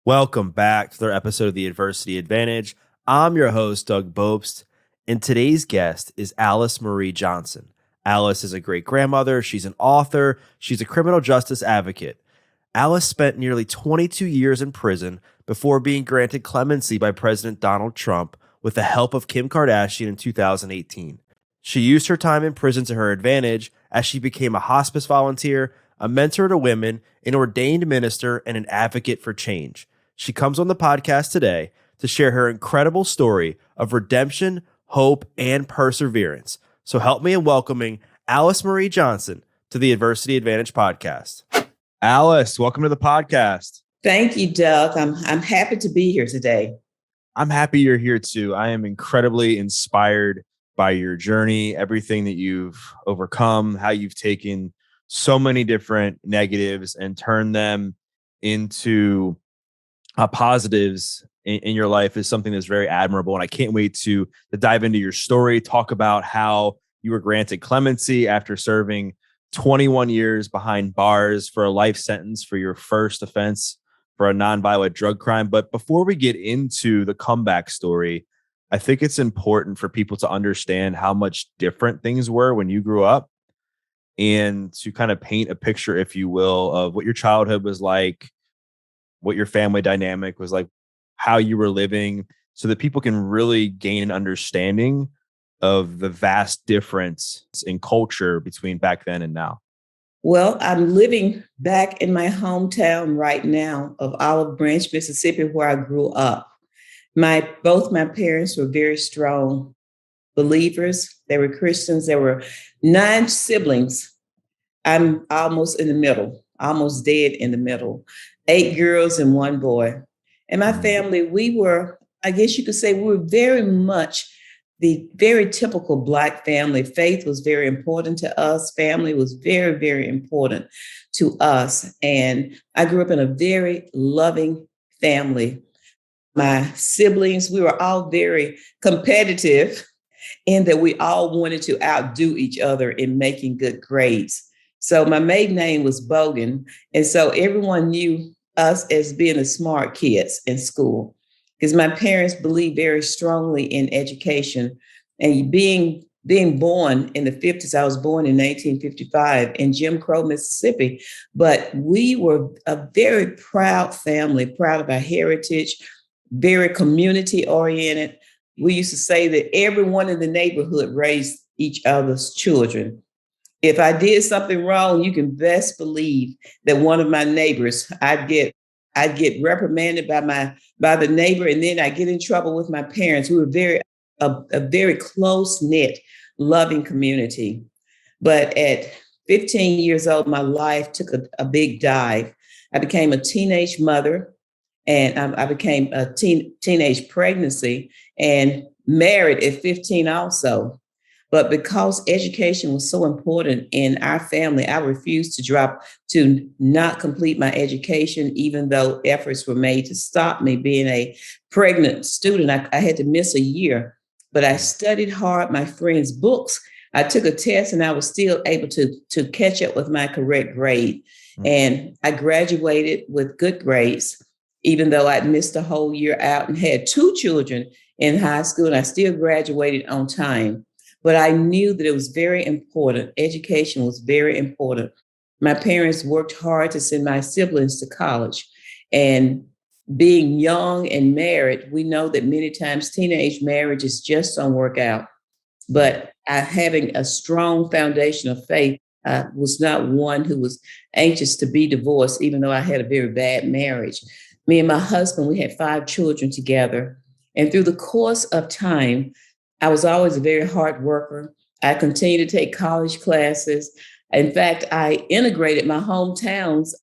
Welcome back to another episode of The Adversity Advantage. I'm your host, Doug Bopst, and today's guest is Alice Marie Johnson. Alice is a great-grandmother, she's an author, she's a criminal justice advocate. Alice spent nearly 22 years in prison before being granted clemency by President Donald Trump with the help of Kim Kardashian in 2018. She used her time in prison to her advantage as she became a hospice volunteer, a mentor to women, an ordained minister, and an advocate for change. She comes on the podcast today to share her incredible story of redemption, hope, and perseverance. So help me in welcoming Alice Marie Johnson to the Adversity Advantage podcast. Alice, welcome to the podcast. Thank you, Doug. I'm happy to be here today. I'm happy you're here too. I am incredibly inspired by your journey, everything that you've overcome, how you've taken so many different negatives and turned them into positives in your life is something that's very admirable. And I can't wait to dive into your story, talk about how you were granted clemency after serving 21 years behind bars for a life sentence for your first offense for a nonviolent drug crime. But before we get into the comeback story, I think it's important for people to understand how much different things were when you grew up and to kind of paint a picture, if you will, of what your childhood was like, what your family dynamic was like, how you were living, so that people can really gain an understanding of the vast difference in culture between back then and now. Well, I'm living back in my hometown right now of Olive Branch, Mississippi, where I grew up. Both my parents were very strong believers. They were Christians. There were 9 siblings. I'm almost in the middle, almost dead in the middle. 8 girls and 1 boy. And my family, I guess you could say, we were very much the very typical Black family. Faith was very important to us. Family was very, very important to us. And I grew up in a very loving family. My siblings, we were all very competitive in that we all wanted to outdo each other in making good grades. So my maiden name was Bogan. And so everyone knew us as being the smart kids in school because my parents believed very strongly in education. And being born in the 50s, I was born in 1955 in Jim Crow, Mississippi. But we were a very proud family, proud of our heritage, very community oriented. We used to say that everyone in the neighborhood raised each other's children. If I did something wrong, you can best believe that one of my neighbors, I'd get reprimanded by the neighbor, and then I get in trouble with my parents. We were a very close-knit, loving community. But at 15 years old, my life took a big dive. I became a teenage mother, and I became a teenage pregnancy and married at 15 also. But because education was so important in our family, I refused to not complete my education, even though efforts were made to stop me being a pregnant student. I had to miss a year, but I studied hard my friends' books. I took a test and I was still able to catch up with my correct grade. And I graduated with good grades, even though I'd missed a whole year out and had 2 children in high school, and I still graduated on time. But I knew that it was very important. Education was very important. My parents worked hard to send my siblings to college. And being young and married, we know that many times teenage marriages just don't work out. But having a strong foundation of faith, I was not one who was anxious to be divorced, even though I had a very bad marriage. Me and my husband, we had 5 children together. And through the course of time, I was always a very hard worker. I continued to take college classes. In fact, I integrated my hometown's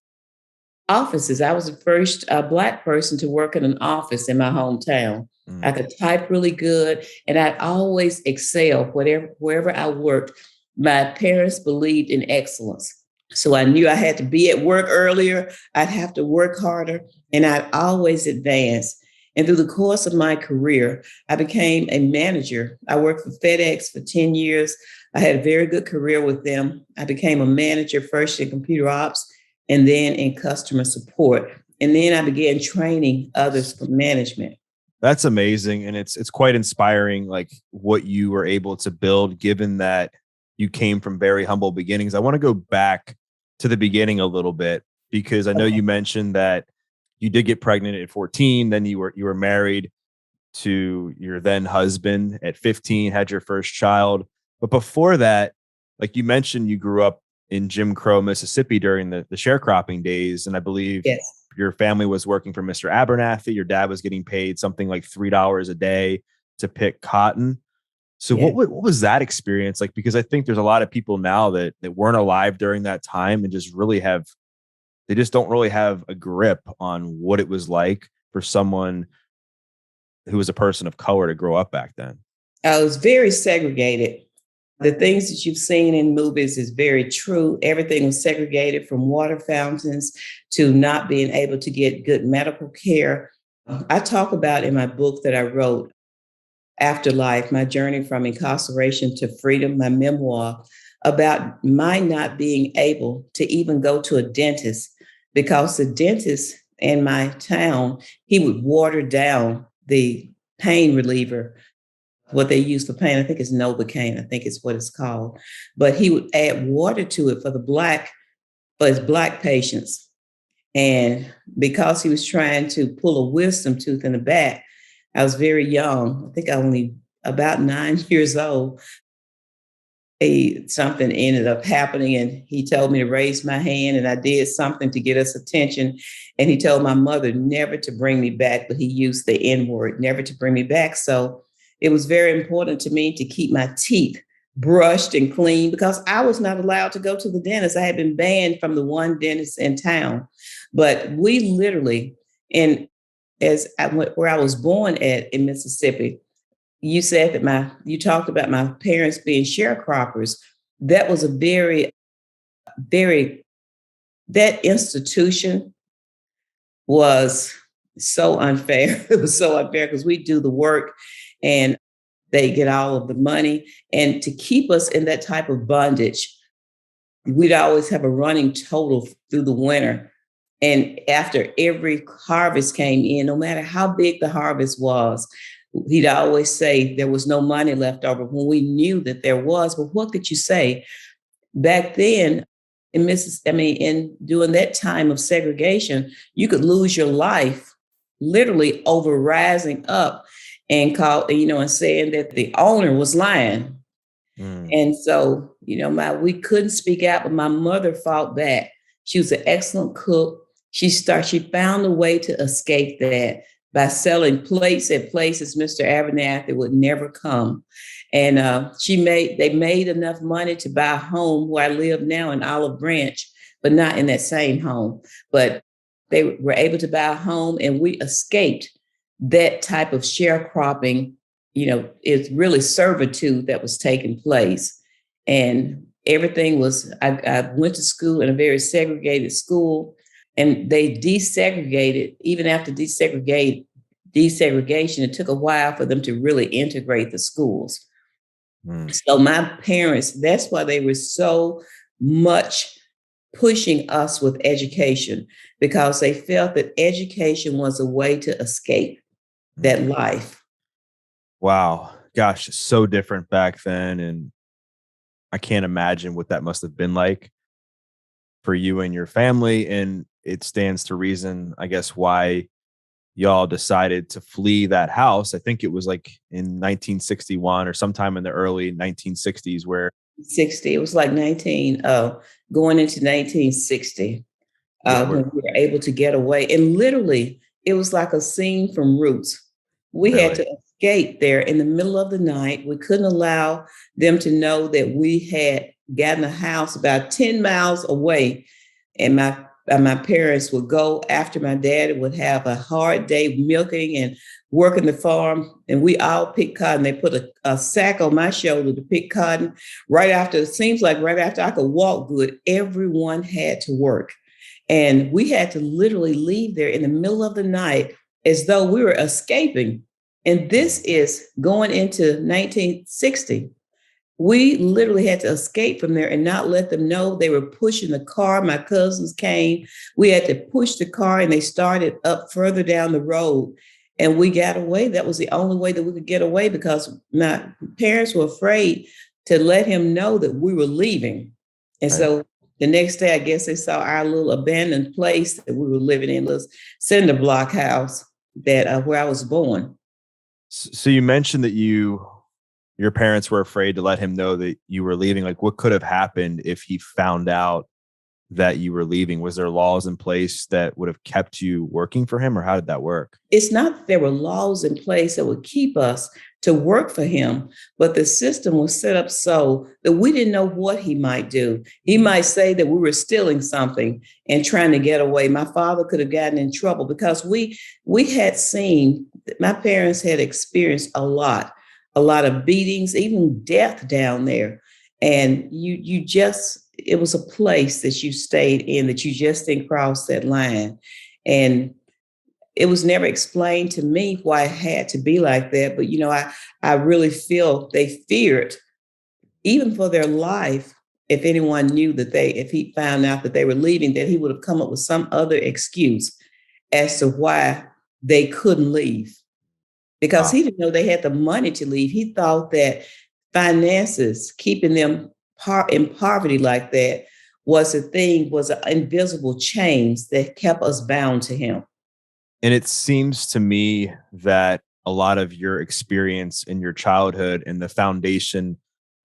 offices. I was the first Black person to work in an office in my hometown. I could type really good, and I'd always excel wherever I worked. My parents believed in excellence. So I knew I had to be at work earlier. I'd have to work harder, and I'd always advance. And through the course of my career, I became a manager. I worked for FedEx for 10 years. I had a very good career with them. I became a manager first in computer ops and then in customer support. And then I began training others for management. That's amazing. And it's quite inspiring, like what you were able to build, given that you came from very humble beginnings. I want to go back to the beginning a little bit, because I know Okay. you mentioned that you did get pregnant at 14, then you were married to your then husband at 15, had your first child. But before that, like you mentioned, you grew up in Jim Crow, Mississippi during the sharecropping days. And I believe Yes. your family was working for Mr. Abernathy. Your dad was getting paid something like $3 a day to pick cotton. So Yeah. what was that experience like? Because I think there's a lot of people now that weren't alive during that time and just really they just don't really have a grip on what it was like for someone who was a person of color to grow up back then. I was very segregated. The things that you've seen in movies is very true. Everything was segregated, from water fountains to not being able to get good medical care. I talk about in my book that I wrote, Afterlife, my journey from incarceration to freedom, my memoir, about my not being able to even go to a dentist, because the dentist in my town, he would water down the pain reliever, what they use for pain. I think it's Novocaine, I think it's what it's called. But he would add water to it for his black patients. And because he was trying to pull a wisdom tooth in the back, I was very young. I think I only about 9 years old. Something ended up happening, and he told me to raise my hand, and I did something to get us attention. And he told my mother never to bring me back, but he used the N word, never to bring me back. So it was very important to me to keep my teeth brushed and clean, because I was not allowed to go to the dentist. I had been banned from the one dentist in town. But we literally, and where I was born at in Mississippi, you said that you talked about my parents being sharecroppers. That was a very, that institution was so unfair. It was so unfair because we do the work and they get all of the money. And to keep us in that type of bondage, we'd always have a running total through the winter. And after every harvest came in, no matter how big the harvest was, he'd always say there was no money left over, when we knew that there was. But what could you say? Back then, in during that time of segregation, you could lose your life literally over rising up and and saying that the owner was lying. Mm. And so, we couldn't speak out, but my mother fought back. She was an excellent cook. She found a way to escape that by selling plates at places Mr. Abernathy would never come. And they made enough money to buy a home where I live now in Olive Branch, but not in that same home. But they were able to buy a home, and we escaped that type of sharecropping. It's really servitude that was taking place. And everything was, I went to school in a very segregated school, and they desegregated. Even after desegregation, it took a while for them to really integrate the schools. Mm. So my parents, that's why they were so much pushing us with education, because they felt that education was a way to escape that life. Wow. Gosh, so different back then. And I can't imagine what that must have been like for you and your family. And it stands to reason, I guess, why y'all decided to flee that house. I think it was like in 1961 or sometime in the early 1960s where 60, it was like going into 1960, yeah, when we were able to get away. And literally, it was like a scene from Roots. We had really. to escape there in the middle of the night. We couldn't allow them to know that we had gotten a house about 10 miles away. And my parents would go after my dad would have a hard day milking and working the farm. And we all picked cotton. They put a sack on my shoulder to pick cotton. It seems like right after I could walk good, everyone had to work. And we had to literally leave there in the middle of the night as though we were escaping. And this is going into 1960. We literally had to escape from there and not let them know. They were pushing the car. My cousins came. We had to push the car and they started up further down the road. And we got away. That was the only way that we could get away because my parents were afraid to let him know that we were leaving. And Right. so the next day, I guess they saw our little abandoned place that we were living in, this cinder block house that where I was born. So you mentioned that your parents were afraid to let him know that you were leaving. Like, what could have happened if he found out that you were leaving? Was there laws in place that would have kept you working for him, or how did that work? It's not that there were laws in place that would keep us to work for him, but the system was set up so that we didn't know what he might do. He might say that we were stealing something and trying to get away. My father could have gotten in trouble because we had seen, my parents had experienced a lot of beatings, even death down there. And you just, it was a place that you stayed in that you just didn't cross that line. And it was never explained to me why it had to be like that. But, I really feel they feared, even for their life, if anyone knew that if he found out that they were leaving, that he would have come up with some other excuse as to why they couldn't leave. Because Wow. he didn't know they had the money to leave. He thought that finances, keeping them in poverty like that, was an invisible chains that kept us bound to him. And it seems to me that a lot of your experience in your childhood and the foundation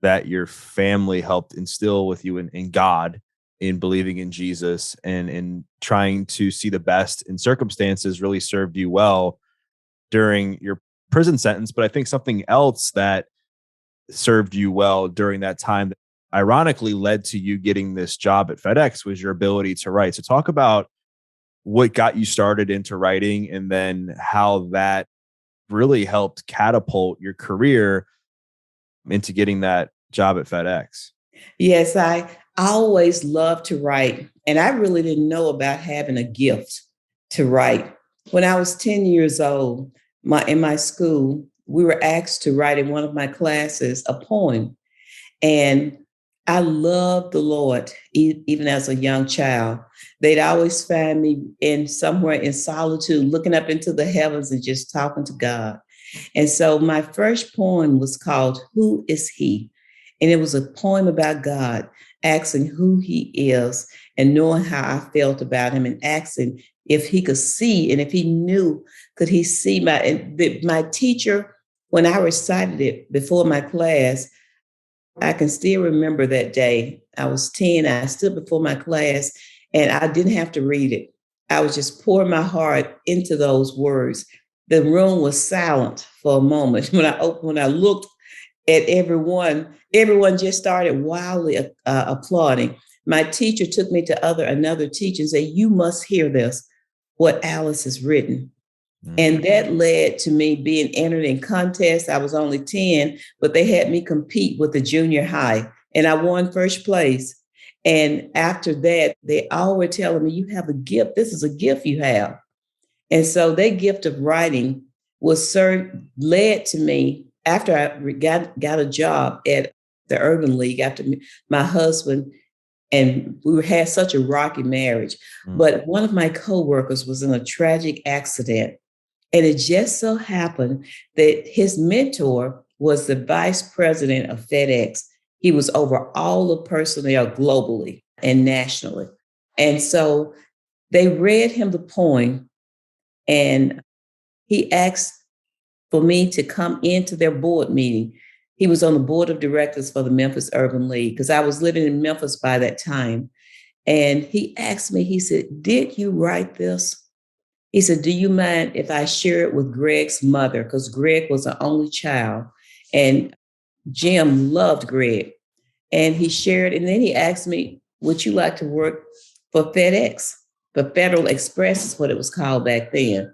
that your family helped instill with you in God, in believing in Jesus and in trying to see the best in circumstances, really served you well during your prison sentence. But I think something else that served you well during that time that ironically led to you getting this job at FedEx was your ability to write. So talk about what got you started into writing and then how that really helped catapult your career into getting that job at FedEx. Yes, I always loved to write, and I really didn't know about having a gift to write. When I was 10 years old, in my school, we were asked to write in one of my classes a poem. And I loved the Lord, even as a young child. They'd always find me in somewhere in solitude, looking up into the heavens and just talking to God. And so my first poem was called Who Is He? And it was a poem about God, asking who he is and knowing how I felt about him and asking if he could see and if he knew, could he see my teacher, when I recited it before my class, I can still remember that day. I was 10, I stood before my class and I didn't have to read it. I was just pouring my heart into those words. The room was silent for a moment. When I looked at everyone just started wildly applauding. My teacher took me to another teacher and said, "You must hear this, what Alice has written." Mm. And that led to me being entered in contests. I was only 10, but they had me compete with the junior high and I won first place. And after that, they all were telling me, "You have a gift. This is a gift you have." And so that gift of writing led to me after I got a job at the Urban League after my husband, and had such a rocky marriage. Mm. But one of my coworkers was in a tragic accident. And it just so happened that his mentor was the vice president of FedEx. He was over all the personnel globally and nationally. And so they read him the poem and he asked for me to come into their board meeting. He was on the board of directors for the Memphis Urban League because I was living in Memphis by that time. And he asked me, he said, "Did you write this?" He said, "Do you mind if I share it with Greg's mother?" Because Greg was an only child. And Jim loved Greg. And he shared, and then he asked me, "Would you like to work for FedEx?" For Federal Express is what it was called back then,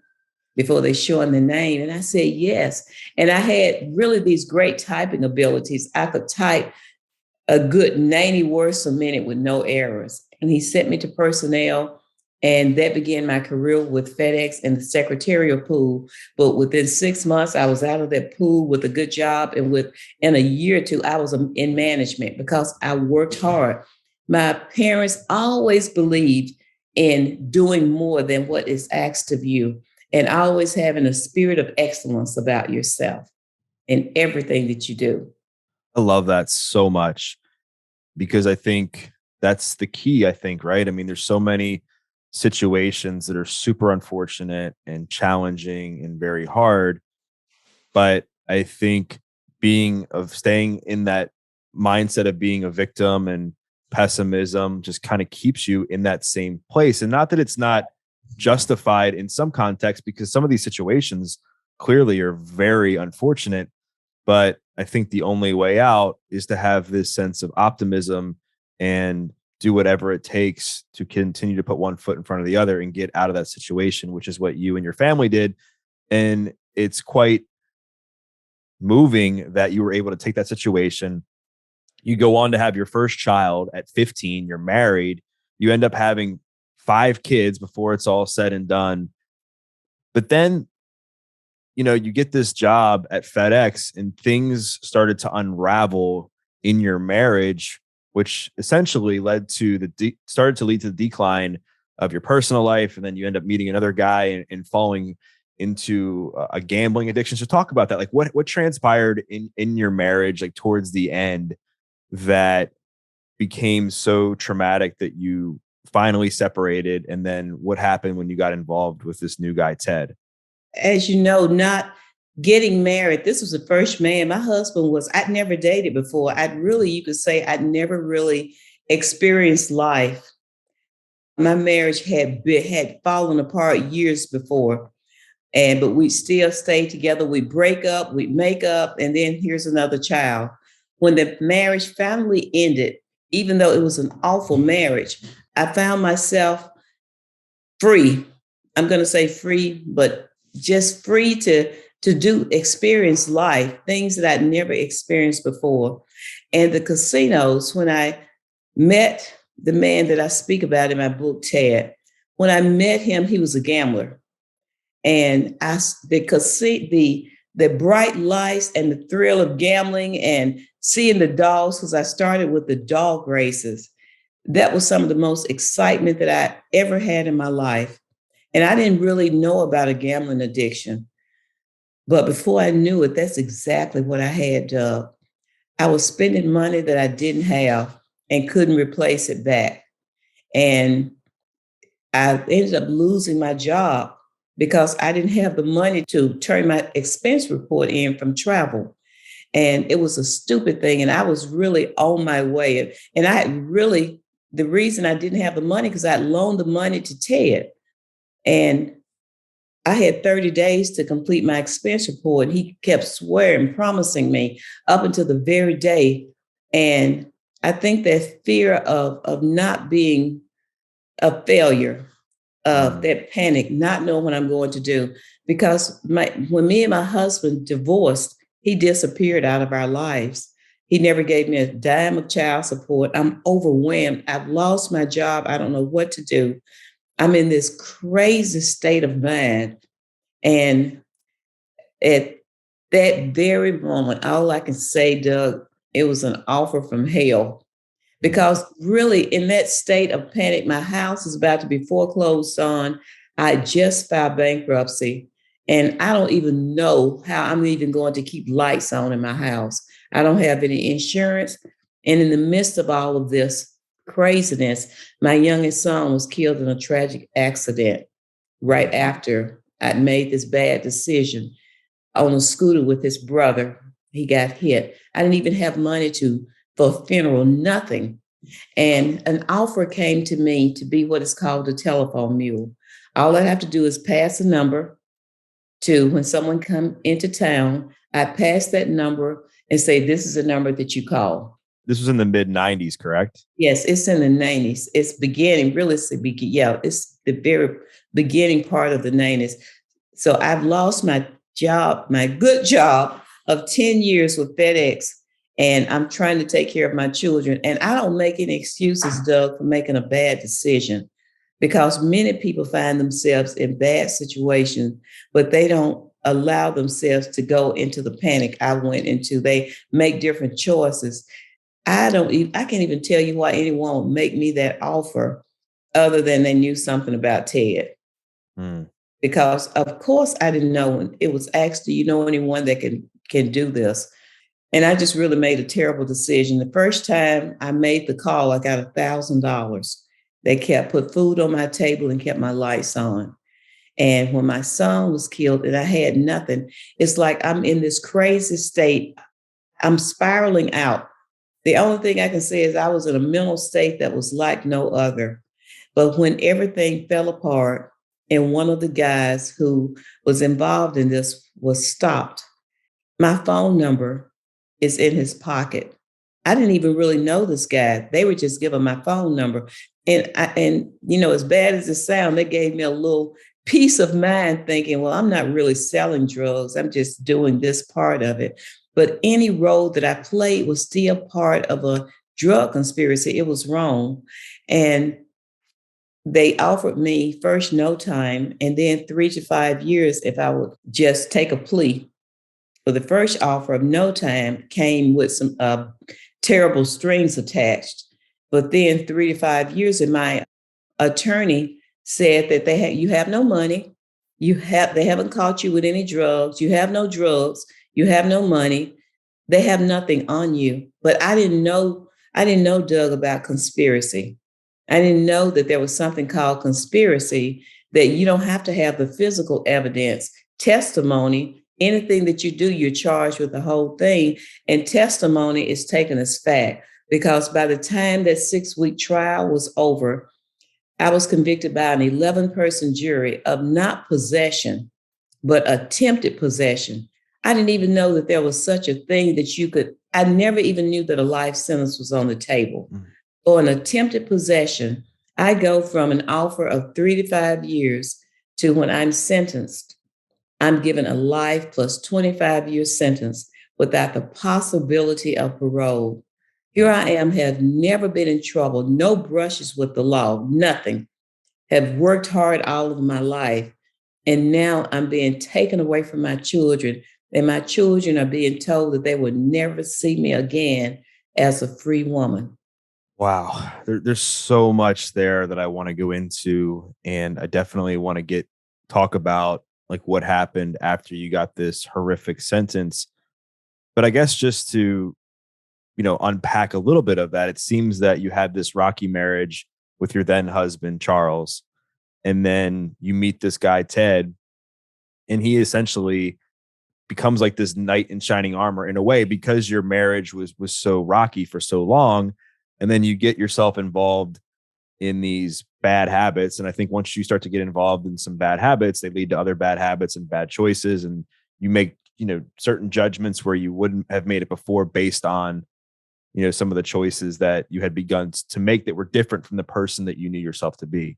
before they shortened the name. And I said, yes. And I had really these great typing abilities. I could type a good 90 words a minute with no errors. And he sent me to personnel. And that began my career with FedEx in the secretarial pool. But within 6 months, I was out of that pool with a good job. And within a year or two, I was in management because I worked hard. My parents always believed in doing more than what is asked of you, and always having a spirit of excellence about yourself in everything that you do. I love that so much because I think that's the key, I think, right? I mean, there's so many situations that are super unfortunate and challenging and very hard. But I think staying in that mindset of being a victim and pessimism just kind of keeps you in that same place. And not that it's not justified in some context, because some of these situations clearly are very unfortunate. But I think the only way out is to have this sense of optimism and do whatever it takes to continue to put one foot in front of the other and get out of that situation, which is what you and your family did. And it's quite moving that you were able to take that situation. You go on to have your first child at 15, you're married, you end up having 5 kids before it's all said and done. But then, you get this job at FedEx and things started to unravel in your marriage, which essentially started to lead to the decline of your personal life. And then you end up meeting another guy and falling into a gambling addiction. So talk about that. Like what transpired in your marriage, like towards the end, that became so traumatic that you finally separated? And then what happened when you got involved with this new guy, Ted? As you know, not getting married, this was the first man. My husband I'd never dated before. You could say I'd never really experienced life. My marriage had fallen apart years before. But we still stayed together. We break up, we make up, and then here's another child. When the marriage finally ended, even though it was an awful marriage, I found myself free. I'm going to say free, but just free to experience life, things that I'd never experienced before. And the casinos, when I met the man that I speak about in my book, Ted, when I met him, he was a gambler. And the bright lights and the thrill of gambling and seeing the dogs, because I started with the dog races, that was some of the most excitement that I ever had in my life. And I didn't really know about a gambling addiction. But before I knew it, that's exactly what I had, Doug. I was spending money that I didn't have and couldn't replace it back. And I ended up losing my job because I didn't have the money to turn my expense report in from travel. And it was a stupid thing. And I was really on my way. And the reason I didn't have the money, because I loaned the money to Ted. And I had 30 days to complete my expense report. And he kept swearing, promising me up until the very day. And I think that fear of not being a failure, of that panic, not knowing what I'm going to do. Because when me and my husband divorced, he disappeared out of our lives. He never gave me a dime of child support. I'm overwhelmed. I've lost my job. I don't know what to do. I'm in this crazy state of mind. And at that very moment, all I can say, Doug, it was an offer from hell. Because really, in that state of panic, my house is about to be foreclosed on. I just filed bankruptcy, and I don't even know how I'm even going to keep lights on in my house. I don't have any insurance. And in the midst of all of this craziness, my youngest son was killed in a tragic accident right after I'd made this bad decision on a scooter with his brother. He got hit. I didn't even have money for a funeral, nothing. And an offer came to me to be what is called a telephone mule. All I have to do is pass a number to when someone come into town. I pass that number and say, this is a number that you call. This was in the mid 90s, correct? Yes, it's in the 90s. It's beginning, really, it's the very beginning part of the 90s. So I've lost my job, my good job of 10 years with FedEx, and I'm trying to take care of my children. And I don't make any excuses, Doug, for making a bad decision, because many people find themselves in bad situations, but they don't allow themselves to go into the panic I went into. They make different choices. I can't even tell you why anyone would make me that offer other than they knew something about Ted. Mm. Because of course I didn't know when it was asked, do you know anyone that can do this? And I just really made a terrible decision. The first time I made the call, I got $1,000. They put food on my table and kept my lights on. And when my son was killed and I had nothing, it's like I'm in this crazy state. I'm spiraling out. The only thing I can say is I was in a mental state that was like no other. But when everything fell apart and one of the guys who was involved in this was stopped, my phone number is in his pocket. I didn't even really know this guy. They were just giving my phone number. And as bad as it sounds, they gave me a little peace of mind thinking, well, I'm not really selling drugs. I'm just doing this part of it. But any role that I played was still part of a drug conspiracy. It was wrong. And they offered me first no time and then 3 to 5 years if I would just take a plea. But the first offer of no time came with some terrible strings attached. But then 3 to 5 years, and my attorney said that you have no money, they haven't caught you with any drugs, you have no drugs, you have no money, they have nothing on you. But I didn't know, Doug, about conspiracy. I didn't know that there was something called conspiracy, that you don't have to have the physical evidence, testimony. Anything that you do, you're charged with the whole thing. And testimony is taken as fact, because by the time that 6-week trial was over, I was convicted by an 11-person jury of not possession, but attempted possession. I didn't even know that there was such a thing that I never even knew that a life sentence was on the table. For an attempted possession, I go from an offer of 3 to 5 years to when I'm sentenced, I'm given a life plus 25-year sentence without the possibility of parole. Here I am, have never been in trouble, no brushes with the law, nothing, have worked hard all of my life. And now I'm being taken away from my children, and my children are being told that they will never see me again as a free woman. Wow. There's so much there that I want to go into. And I definitely want to talk about like what happened after you got this horrific sentence. But I guess just to, unpack a little bit of that, it seems that you had this rocky marriage with your then husband, Charles, and then you meet this guy, Ted, and he essentially becomes like this knight in shining armor in a way, because your marriage was so rocky for so long. And then you get yourself involved in these bad habits. And I think once you start to get involved in some bad habits, they lead to other bad habits and bad choices. And you make, certain judgments where you wouldn't have made it before based on, some of the choices that you had begun to make that were different from the person that you knew yourself to be.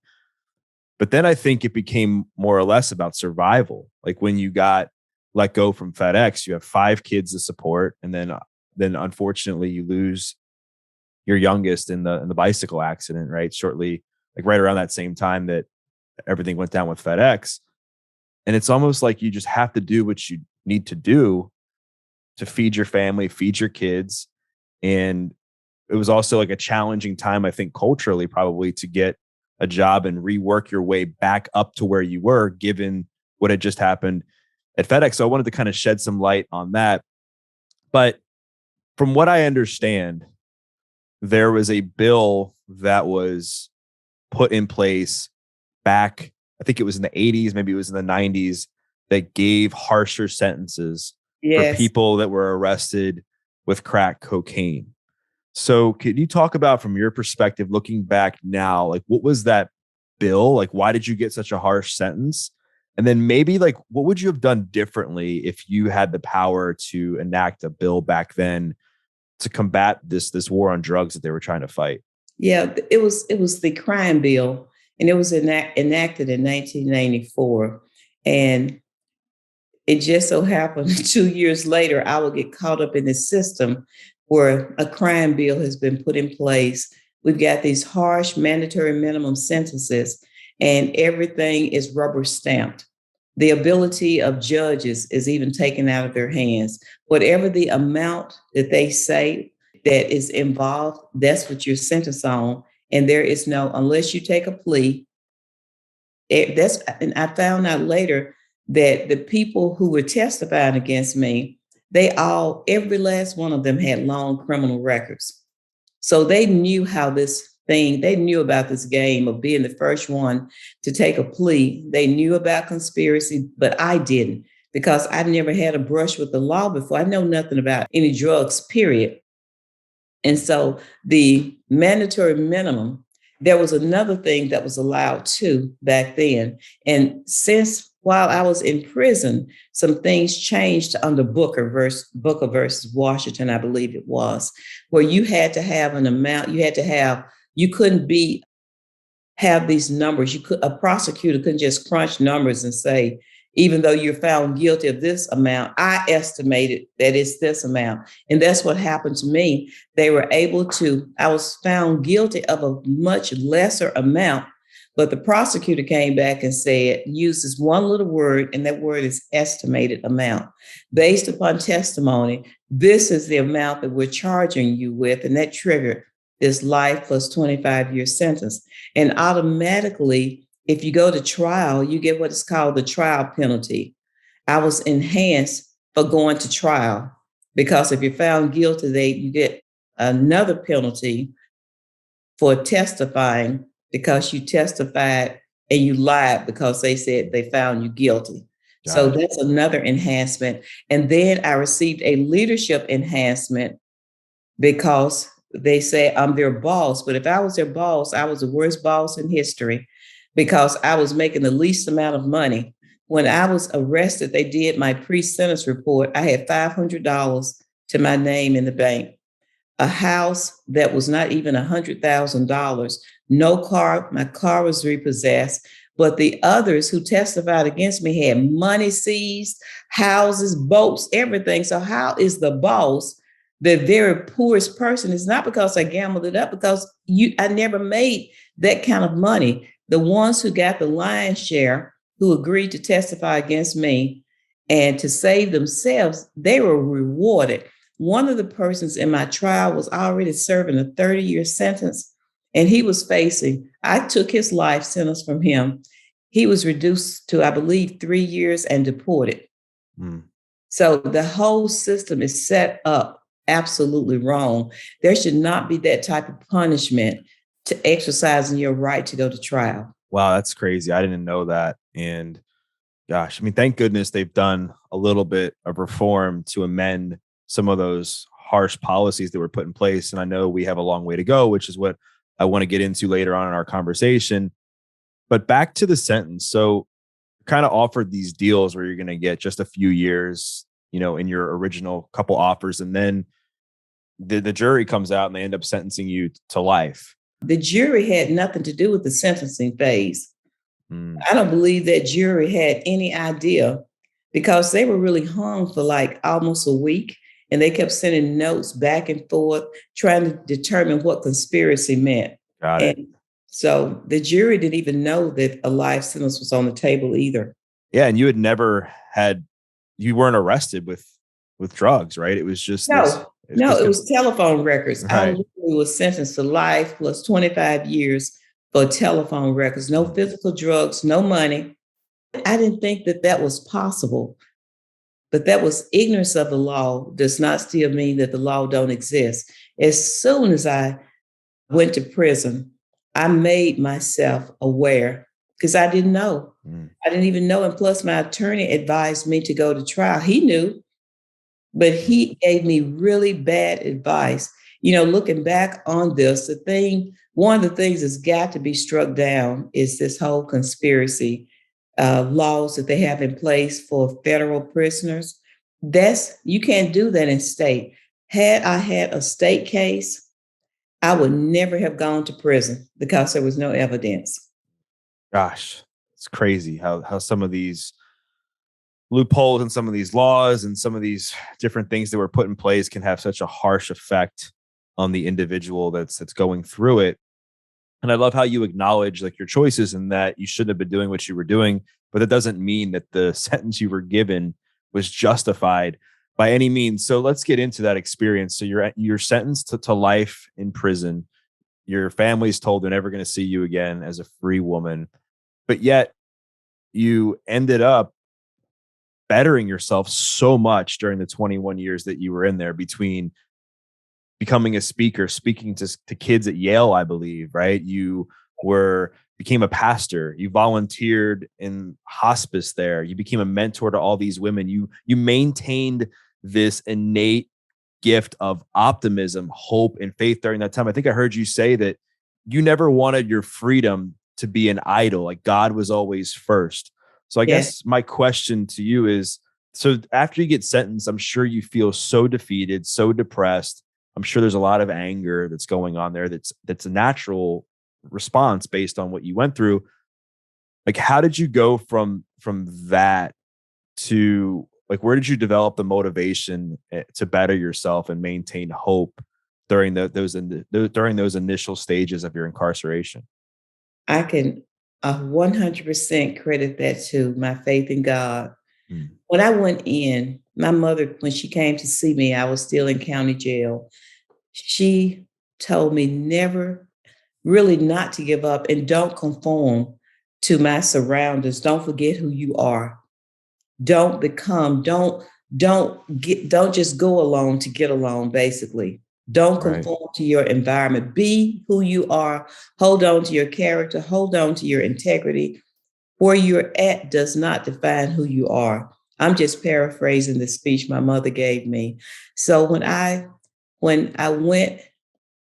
But then I think it became more or less about survival. Like when you got let go from FedEx, you have 5 kids to support. And then unfortunately you lose your youngest in the bicycle accident, right? Shortly, like right around that same time that everything went down with FedEx. And it's almost like you just have to do what you need to do to feed your family, feed your kids. And it was also like a challenging time, I think, culturally, probably to get a job and rework your way back up to where you were, given what had just happened at FedEx. So I wanted to kind of shed some light on that. But from what I understand, there was a bill that was put in place back, I think it was in the 80s, maybe it was in the 90s, that gave harsher sentences for people that were arrested with crack cocaine. So could you talk about, from your perspective, looking back now, like what was that bill? Like, why did you get such a harsh sentence? And then maybe like, what would you have done differently if you had the power to enact a bill back then to combat this war on drugs that they were trying to fight? Yeah, it was the crime bill, and it was enacted in 1994. And it just so happened 2 years later, I would get caught up in this system where a crime bill has been put in place. We've got these harsh mandatory minimum sentences. and everything is rubber stamped. The ability of judges is even taken out of their hands. Whatever the amount that they say that is involved, that's what you're sentenced on. And there is no, unless you take a plea, and I found out later that the people who were testifying against me, every last one of them had long criminal records. So they knew they knew about this game of being the first one to take a plea. They knew about conspiracy, but I didn't, because I never had a brush with the law before. I know nothing about any drugs, period. And so the mandatory minimum, there was another thing that was allowed too back then. And since while I was in prison, some things changed under Booker versus Washington, I believe it was, where you had to have an amount, you couldn't have these numbers. A prosecutor couldn't just crunch numbers and say, even though you're found guilty of this amount, I estimated that it's this amount. And that's what happened to me. I was found guilty of a much lesser amount, but the prosecutor came back and said, use this one little word, and that word is estimated amount. Based upon testimony, this is the amount that we're charging you with, and that triggered this life plus 25-year sentence. And automatically, if you go to trial, you get what is called the trial penalty. I was enhanced for going to trial, because if you're found guilty, you get another penalty for testifying, because you testified and you lied because they said they found you guilty. So that's another enhancement. And then I received a leadership enhancement, because they say I'm their boss. But if I was their boss, I was the worst boss in history, because I was making the least amount of money. When I was arrested, they did my pre-sentence report. I had $500 to my name in the bank, a house that was not even $100,000, no car. My car was repossessed. But the others who testified against me had money seized, houses, boats, everything. So how is the boss the very poorest person? It's not because I gambled it up, because I never made that kind of money. The ones who got the lion's share, who agreed to testify against me and to save themselves, they were rewarded. One of the persons in my trial was already serving a 30-year sentence, and I took his life sentence from him. He was reduced to, I believe, 3 years and deported. So the whole system is set up absolutely wrong. There should not be that type of punishment to exercising your right to go to trial. Wow, that's crazy. I didn't know that. And gosh, I mean, thank goodness they've done a little bit of reform to amend some of those harsh policies that were put in place. And I know we have a long way to go, which is what I want to get into later on in our conversation. But back to the sentence. So kind of offered these deals where you're going to get just a few years, in your original couple offers. And then the jury comes out and they end up sentencing you to life. The jury had nothing to do with the sentencing phase. I don't believe that jury had any idea, because they were really hung for like almost a week, and they kept sending notes back and forth trying to determine what conspiracy meant. Got it. And so the jury didn't even know that a life sentence was on the table either. Yeah, and you weren't arrested with drugs, right? It was just it was telephone records. Right. I literally was sentenced to life plus 25 years for telephone records. No physical drugs, no money. I didn't think that was possible, but that was ignorance of the law. Does not still mean that the law don't exist. As soon as I went to prison, I made myself aware, because I didn't know. I didn't even know. And plus, my attorney advised me to go to trial. He knew, but he gave me really bad advice. Looking back on this, one of the things that's got to be struck down is this whole conspiracy laws that they have in place for federal prisoners. You can't do that in state. Had I had a state case, I would never have gone to prison, because there was no evidence. Gosh, it's crazy how some of these loopholes and some of these laws and some of these different things that were put in place can have such a harsh effect on the individual that's going through it. And I love how you acknowledge like your choices and that you shouldn't have been doing what you were doing, but that doesn't mean that the sentence you were given was justified by any means. So let's get into that experience. So you're sentenced to life in prison. Your family's told they're never going to see you again as a free woman, but yet you ended up bettering yourself so much during the 21 years that you were in there, between becoming a speaker, speaking to kids at Yale, I believe, right? You became a pastor. You volunteered in hospice there. You became a mentor to all these women. You maintained this innate gift of optimism, hope, and faith during that time. I think I heard you say that you never wanted your freedom to be an idol. Like God was always first. So I Yes. guess my question to you is, so after you get sentenced, I'm sure you feel so defeated, so depressed. I'm sure there's a lot of anger that's going on there. That's a natural response based on what you went through. Like, how did you go from that to like, where did you develop the motivation to better yourself and maintain hope during during those initial stages of your incarceration? I can 100% credit that to my faith in God. Mm. When I went in, my mother, when she came to see me, I was still in county jail. She told me never, really not to give up and don't conform to my surroundings. Don't forget who you are. Don't become, don't just go along to get along, basically. Don't Right. conform to your environment. Be who you are. Hold on to your character. Hold on to your integrity. Where you're at does not define who you are. I'm just paraphrasing the speech my mother gave me. So when I went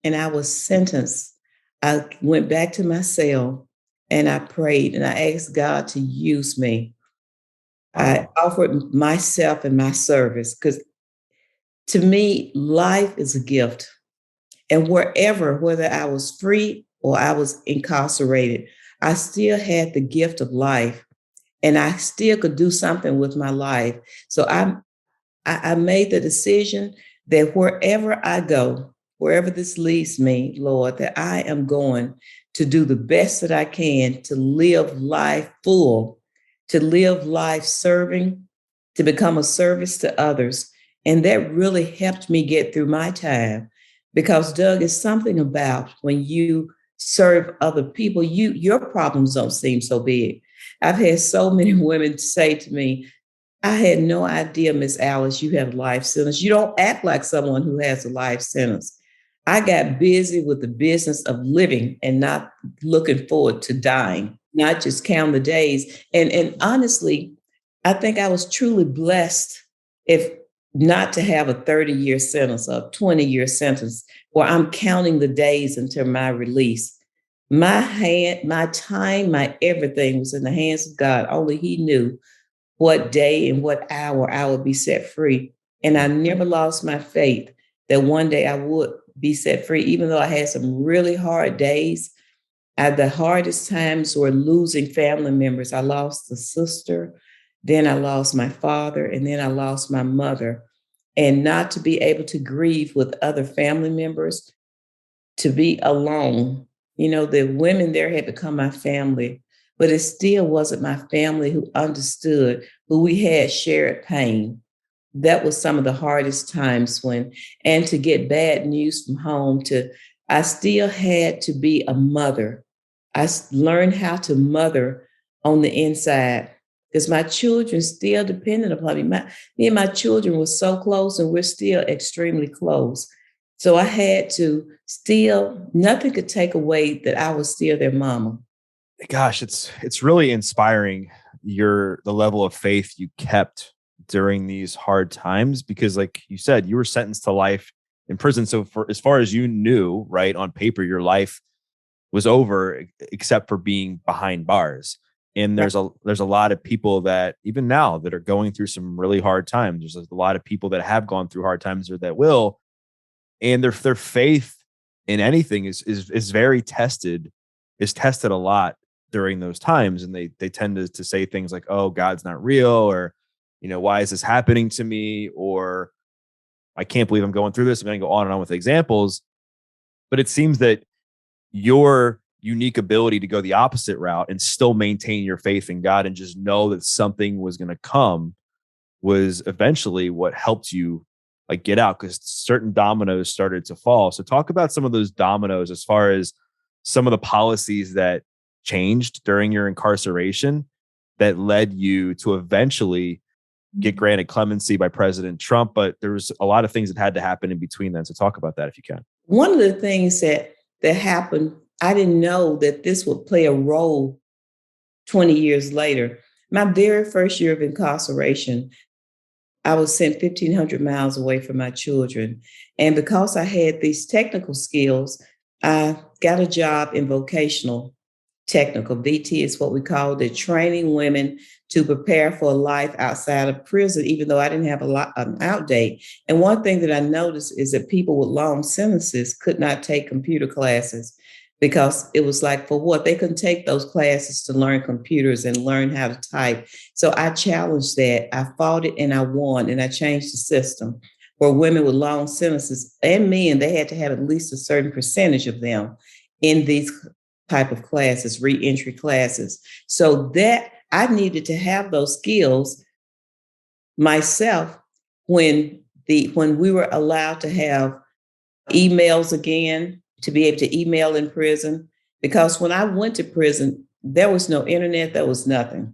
and I was sentenced, I went back to my cell and I prayed and I asked God to use me. I Wow. offered myself and my service because to me, life is a gift. And wherever, whether I was free or I was incarcerated, I still had the gift of life and I still could do something with my life. So I made the decision that wherever I go, wherever this leads me, Lord, that I am going to do the best that I can to live life full, to live life serving, to become a service to others. And that really helped me get through my time because Doug, is something about when you serve other people, your problems don't seem so big. I've had so many women say to me, I had no idea, Miss Alice, you have a life sentence. You don't act like someone who has a life sentence. I got busy with the business of living and not looking forward to dying, not just count the days. And honestly, I think I was truly blessed if not to have a 30-year sentence or 20-year sentence where I'm counting the days until my release. My hand, my time, my everything was in the hands of God. Only He knew what day and what hour I would be set free. And I never lost my faith that one day I would be set free, even though I had some really hard days. The hardest times were losing family members. I lost a sister, then I lost my father, and then I lost my mother. And not to be able to grieve with other family members, to be alone. You know, the women there had become my family, but it still wasn't my family who understood, who we had shared pain. That was some of the hardest times and to get bad news from home, I still had to be a mother. Learned how to mother on the inside because my children still depended upon me. Me and my children were so close and we're still extremely close. So I had to still, nothing could take away that I was still their mama. Gosh, it's really inspiring the level of faith you kept during these hard times, because like you said, you were sentenced to life in prison. So for as far as you knew, right, on paper, your life was over except for being behind bars. And Right. there's a lot of people that even now that are going through some really hard times. There's a lot of people that have gone through hard times or that will, and their faith in anything is very tested, is tested a lot during those times. And they tend to say things like, oh, God's not real, or why is this happening to me, or I can't believe I'm going through this. I'm going to go on and on with examples. But it seems that your unique ability to go the opposite route and still maintain your faith in God and just know that something was going to come was eventually what helped you like get out, because certain dominoes started to fall. So talk about some of those dominoes as far as some of the policies that changed during your incarceration that led you to eventually get granted clemency by President Trump. But there was a lot of things that had to happen in between then. So talk about that if you can. One of the things that happened, I didn't know that this would play a role 20 years later. My very first year of incarceration, I was sent 1,500 miles away from my children. And because I had these technical skills, I got a job in vocational technical. VT is what we call it, training women to prepare for a life outside of prison, even though I didn't have an out date. And one thing that I noticed is that people with long sentences could not take computer classes because it was like, for what? They couldn't take those classes to learn computers and learn how to type. So I challenged that. I fought it and I won, and I changed the system where women with long sentences and men, they had to have at least a certain percentage of them in these type of classes, re-entry classes. So that I needed to have those skills myself when we were allowed to have emails again, to be able to email in prison. Because when I went to prison, there was no internet, there was nothing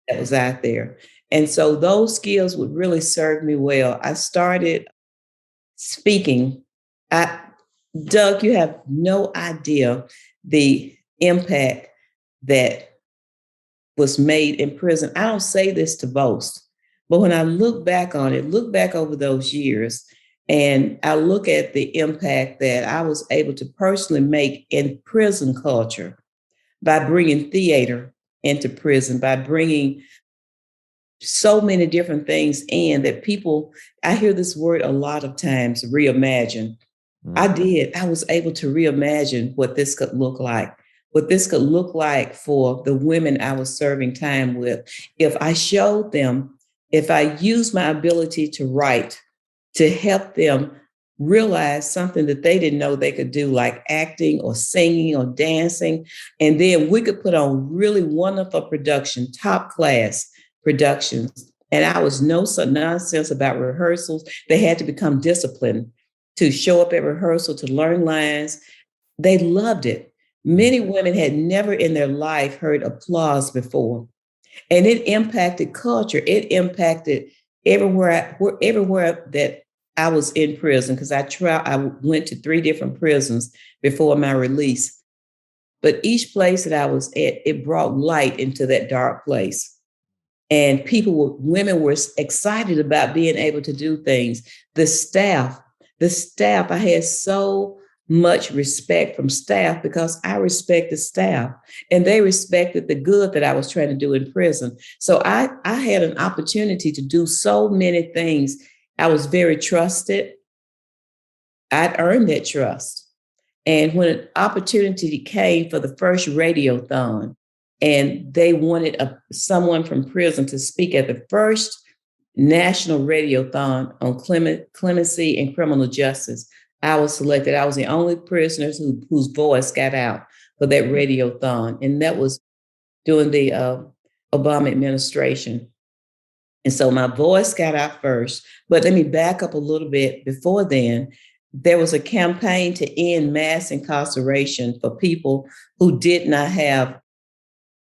that was out there. And so those skills would really serve me well. I started speaking. Doug, you have no idea the impact that was made in prison. I don't say this to boast, but when I look back on it, look back over those years, and I look at the impact that I was able to personally make in prison culture by bringing theater into prison, by bringing so many different things in that people, I hear this word a lot of times, reimagine. I did. I was able to reimagine what this could look like, what this could look like for the women I was serving time with. If I showed them, if I used my ability to write to help them realize something that they didn't know they could do, like acting or singing or dancing, and then we could put on really wonderful production, top class productions. And I was no nonsense about rehearsals. They had to become disciplined to show up at rehearsal, to learn lines. They loved it. Many women had never in their life heard applause before. And it impacted culture. It impacted everywhere that I was in prison, because I went to 3 different prisons before my release. But each place that I was at, it brought light into that dark place. And women were excited about being able to do things. The staff, I had so much respect from staff because I respected staff and they respected the good that I was trying to do in prison. So I had an opportunity to do so many things. I was very trusted. I'd earned that trust. And when an opportunity came for the first radiothon, and they wanted someone from prison to speak at the first national radiothon on clemency and criminal justice, I was selected. I was the only prisoner whose voice got out for that radiothon. And that was during the Obama administration. And so my voice got out first. But let me back up a little bit. Before then, there was a campaign to end mass incarceration for people who did not have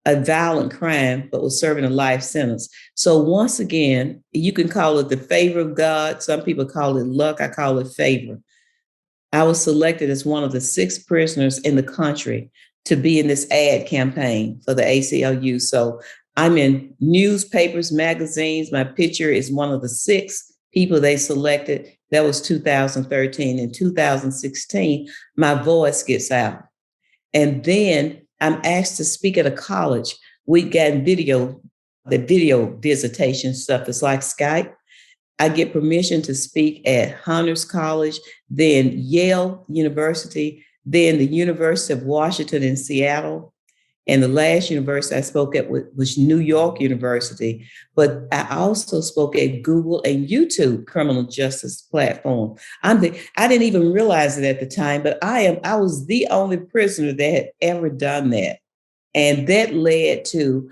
a violent crime, but was serving a life sentence. So once again, you can call it the favor of God. Some people call it luck. I call it favor. I was selected as one of the 6 prisoners in the country to be in this ad campaign for the ACLU. So I'm in newspapers, magazines. My picture is one of the 6 people they selected. That was 2013. In 2016, my voice gets out. And then I'm asked to speak at a college. We got the video visitation stuff. It's like Skype. I get permission to speak at Hunter's College, then Yale University, then the University of Washington in Seattle. And the last university I spoke at was New York University, but I also spoke at Google and YouTube criminal justice platform. I didn't even realize it at the time, but I was the only prisoner that had ever done that. And that led to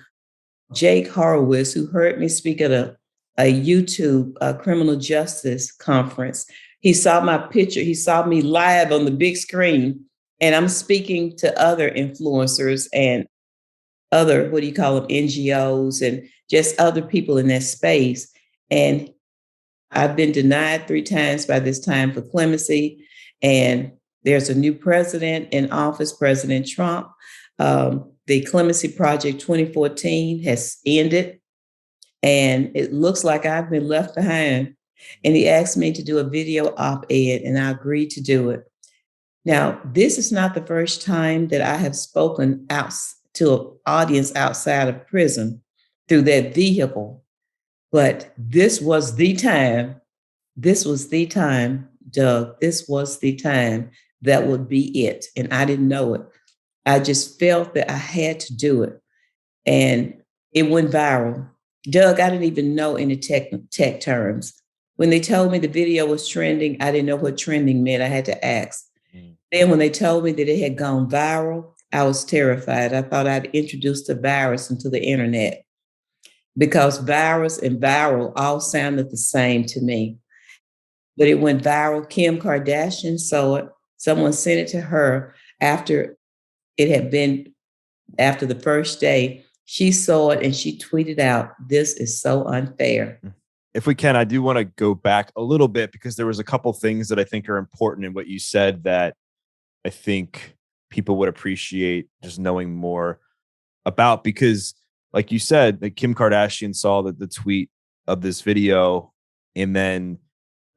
Jake Horowitz, who heard me speak at a YouTube criminal justice conference. He saw my picture. He saw me live on the big screen, and I'm speaking to other influencers and other, what do you call them, NGOs and just other people in that space. And I've been denied 3 times by this time for clemency. And there's a new president in office, President Trump. The Clemency Project 2014 has ended, and it looks like I've been left behind. And he asked me to do a video op-ed, and I agreed to do it. Now, this is not the first time that I have spoken out to an audience outside of prison through that vehicle, but this was the time. This was the time, Doug. This was the time that would be it, and I didn't know it. I just felt that I had to do it, and it went viral. Doug, I didn't even know any tech terms. When they told me the video was trending, I didn't know what trending meant. I had to ask. Then when they told me that it had gone viral, I was terrified. I thought I'd introduced a virus into the internet, because virus and viral all sounded the same to me. But it went viral. Kim Kardashian saw it. Someone sent it to her after the first day. She saw it and she tweeted out, "This is so unfair." If we can, I do want to go back a little bit, because there was a couple things that I think are important in what you said that I think people would appreciate just knowing more about. Because like you said, that Kim Kardashian saw the tweet of this video, and then,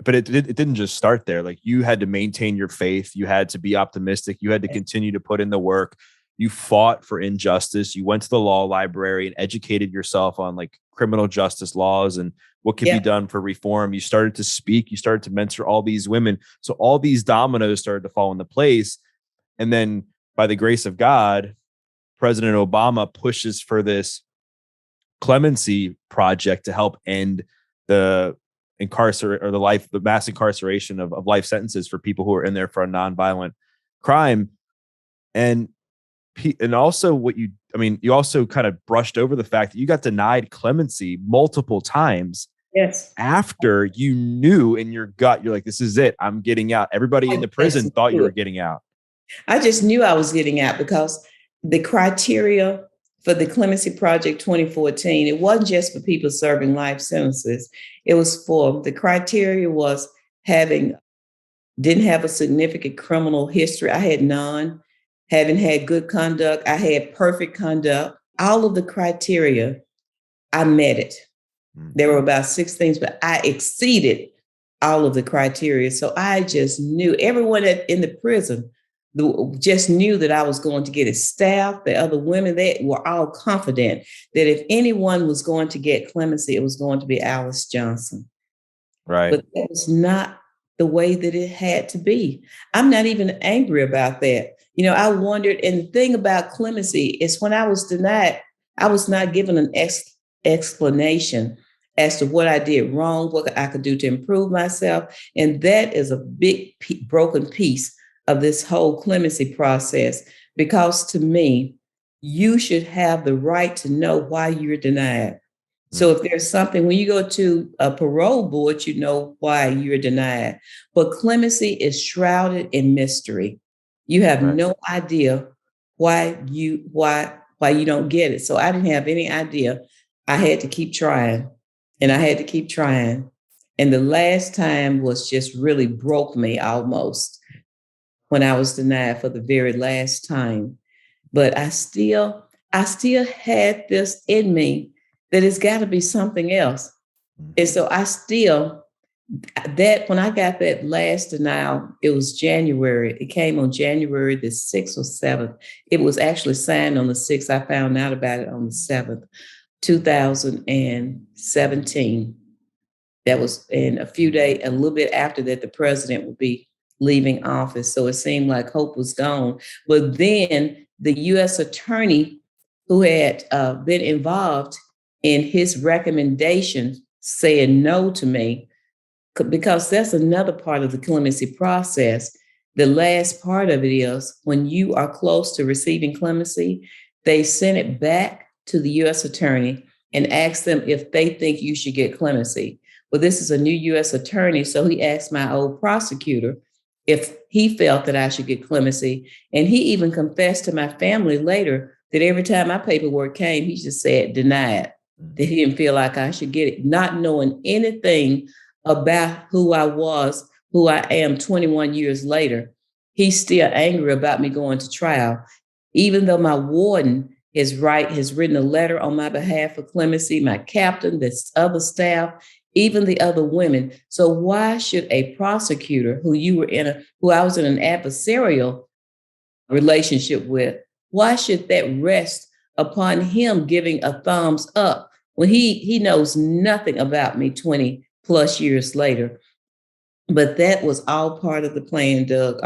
but it didn't just start there. Like, you had to maintain your faith. You had to be optimistic. You had to continue to put in the work. You fought for injustice. You went to the law library and educated yourself on like criminal justice laws and what could be done for reform. You started to speak. You started to mentor all these women. So all these dominoes started to fall into place. And then by the grace of God, President Obama pushes for this clemency project to help end the mass incarceration of life sentences for people who are in there for a nonviolent crime. And also you also kind of brushed over the fact that you got denied clemency multiple times. Yes. After you knew in your gut, you're like, this is it. I'm getting out. Everybody in the prison thought you were getting out. I just knew I was getting out, because the criteria for the Clemency Project 2014, it wasn't just for people serving life sentences. It was the criteria was didn't have a significant criminal history. I had none. Haven't had good conduct. I had perfect conduct. All of the criteria, I met it. There were about 6 things, but I exceeded all of the criteria. So I just knew, everyone in the prison just knew that I was going to get it. Staff, the other women, they were all confident that if anyone was going to get clemency, it was going to be Alice Johnson. Right. But that was not the way that it had to be. I'm not even angry about that. I wondered, and the thing about clemency is when I was denied, I was not given an explanation as to what I did wrong, what I could do to improve myself. And that is a big broken piece of this whole clemency process, because to me, you should have the right to know why you're denied. So if there's something, when you go to a parole board, you know why you're denied. But clemency is shrouded in mystery. You have no idea why you don't get it. So I didn't have any idea. I had to keep trying, and I had to keep trying. And the last time was just really broke me almost, when I was denied for the very last time. But I still had this in me that it's got to be something else. And so when I got that last denial, it was January. It came on January the 6th or 7th. It was actually signed on the 6th. I found out about it on the 7th, 2017. That was in a little bit after that, the president would be leaving office. So it seemed like hope was gone. But then the U.S. attorney who had been involved in his recommendation saying no to me, because that's another part of the clemency process. The last part of it is when you are close to receiving clemency, they send it back to the U.S. attorney and ask them if they think you should get clemency. Well, this is a new U.S. attorney, so he asked my old prosecutor if he felt that I should get clemency. And he even confessed to my family later that every time my paperwork came, he just said denied, that he didn't feel like I should get it, not knowing anything about who I was, who I am 21 years later. He's still angry about me going to trial, even though my warden has written a letter on my behalf for clemency, my captain, the other staff, even the other women. So why should a prosecutor who I was in an adversarial relationship with, why should that rest upon him giving a thumbs up when he knows nothing about me 20 plus years later? But that was all part of the plan, Doug.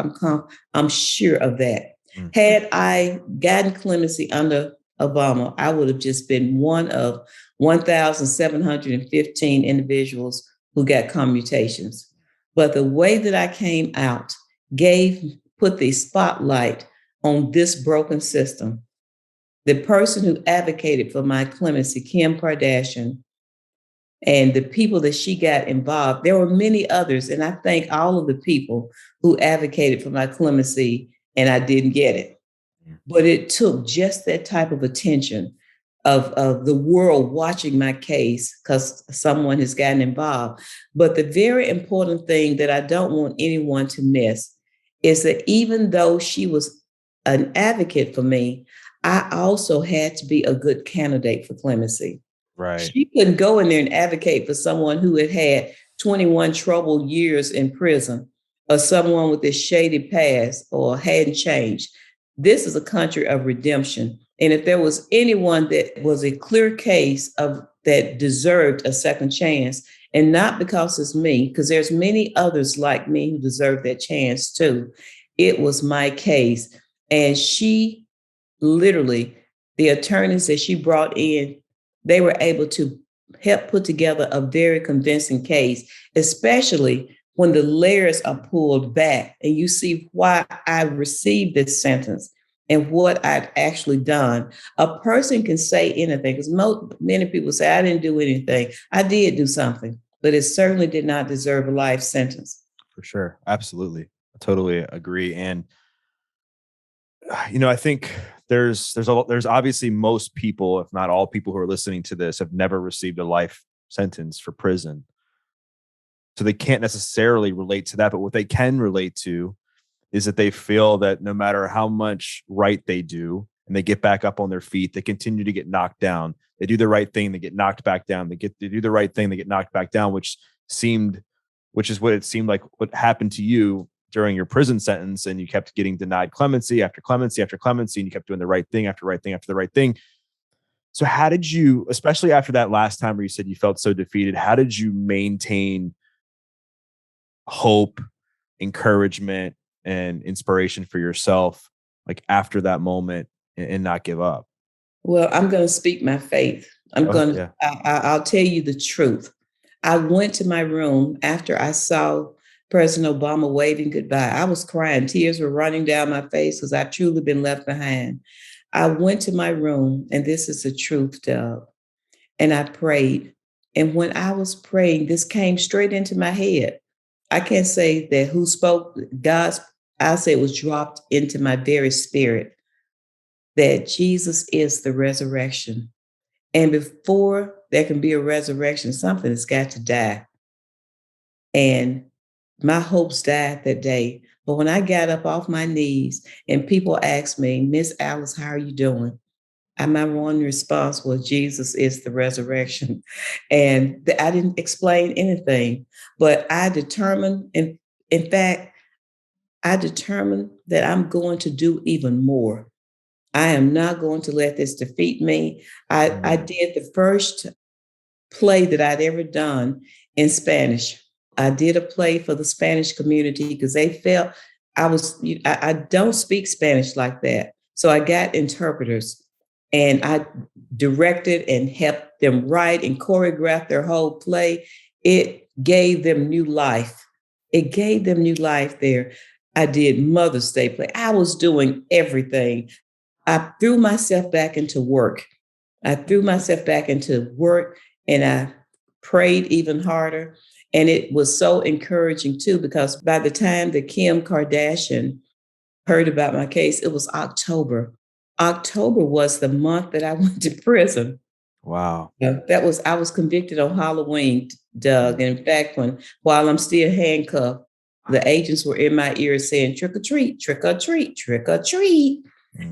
I'm sure of that. Had I gotten clemency under Obama, I would have just been one of 1,715 individuals who got commutations. But the way that I came out put the spotlight on this broken system. The person who advocated for my clemency, Kim Kardashian, and the people that she got involved, there were many others. And I thank all of the people who advocated for my clemency, and I didn't get it. But it took just that type of attention of the world watching my case because someone has gotten involved. But the very important thing that I don't want anyone to miss is that even though she was an advocate for me, I also had to be a good candidate for clemency. Right. She couldn't go in there and advocate for someone who had had 21 troubled years in prison, or someone with a shady past or hadn't changed. This is a country of redemption. And if there was anyone that was a clear case of that deserved a second chance, and not because it's me, because there's many others like me who deserve that chance too, it was my case. And she literally, the attorneys that she brought in, they were able to help put together a very convincing case, especially when the layers are pulled back and you see why I received this sentence and what I'd actually done. A person can say anything, because many people say, I didn't do anything. I did do something, but it certainly did not deserve a life sentence. For sure. Absolutely. I totally agree. And I think there's obviously most people, if not all people who are listening to this, have never received a life sentence for prison. So they can't necessarily relate to that. But what they can relate to is that they feel that no matter how much right they do and they get back up on their feet, they continue to get knocked down. They do the right thing, they get knocked back down. They do the right thing, they get knocked back down, which is what it seemed like what happened to you during your prison sentence. And you kept getting denied clemency after clemency after clemency, and you kept doing the right thing after right thing after the right thing. So how did you, especially after that last time where you said you felt so defeated, how did you maintain hope, encouragement, and inspiration for yourself, like after that moment, and not give up? Well, I'm going to speak my faith. I'll tell you the truth. I went to my room after I saw President Obama waving goodbye. I was crying. Tears were running down my face because I'd truly been left behind. I went to my room, and this is the truth, Doug, and I prayed. And when I was praying, this came straight into my head. I can't say that who spoke, I say it was dropped into my very spirit, that Jesus is the resurrection. And before there can be a resurrection, something has got to die. And my hopes died that day. But when I got up off my knees and people asked me, Miss Alice, how are you doing? And my one response was, Jesus is the resurrection. And I didn't explain anything, but I determined, in fact, I determined that I'm going to do even more. I am not going to let this defeat me. I did the first play that I'd ever done in Spanish. I did a play for the Spanish community because they felt I don't speak Spanish like that. So I got interpreters. and I directed and helped them write and choreograph their whole play. It gave them new life. It gave them new life there. I did Mother's Day play. I was doing everything. I threw myself back into work. I threw myself back into work and I prayed even harder. And it was so encouraging too, because by the time that Kim Kardashian heard about my case, it was October. October was the month that I went to prison. Wow. Yeah, I was convicted on Halloween, Doug. And in fact, while I'm still handcuffed, the agents were in my ear saying, trick or treat, trick or treat, trick or treat.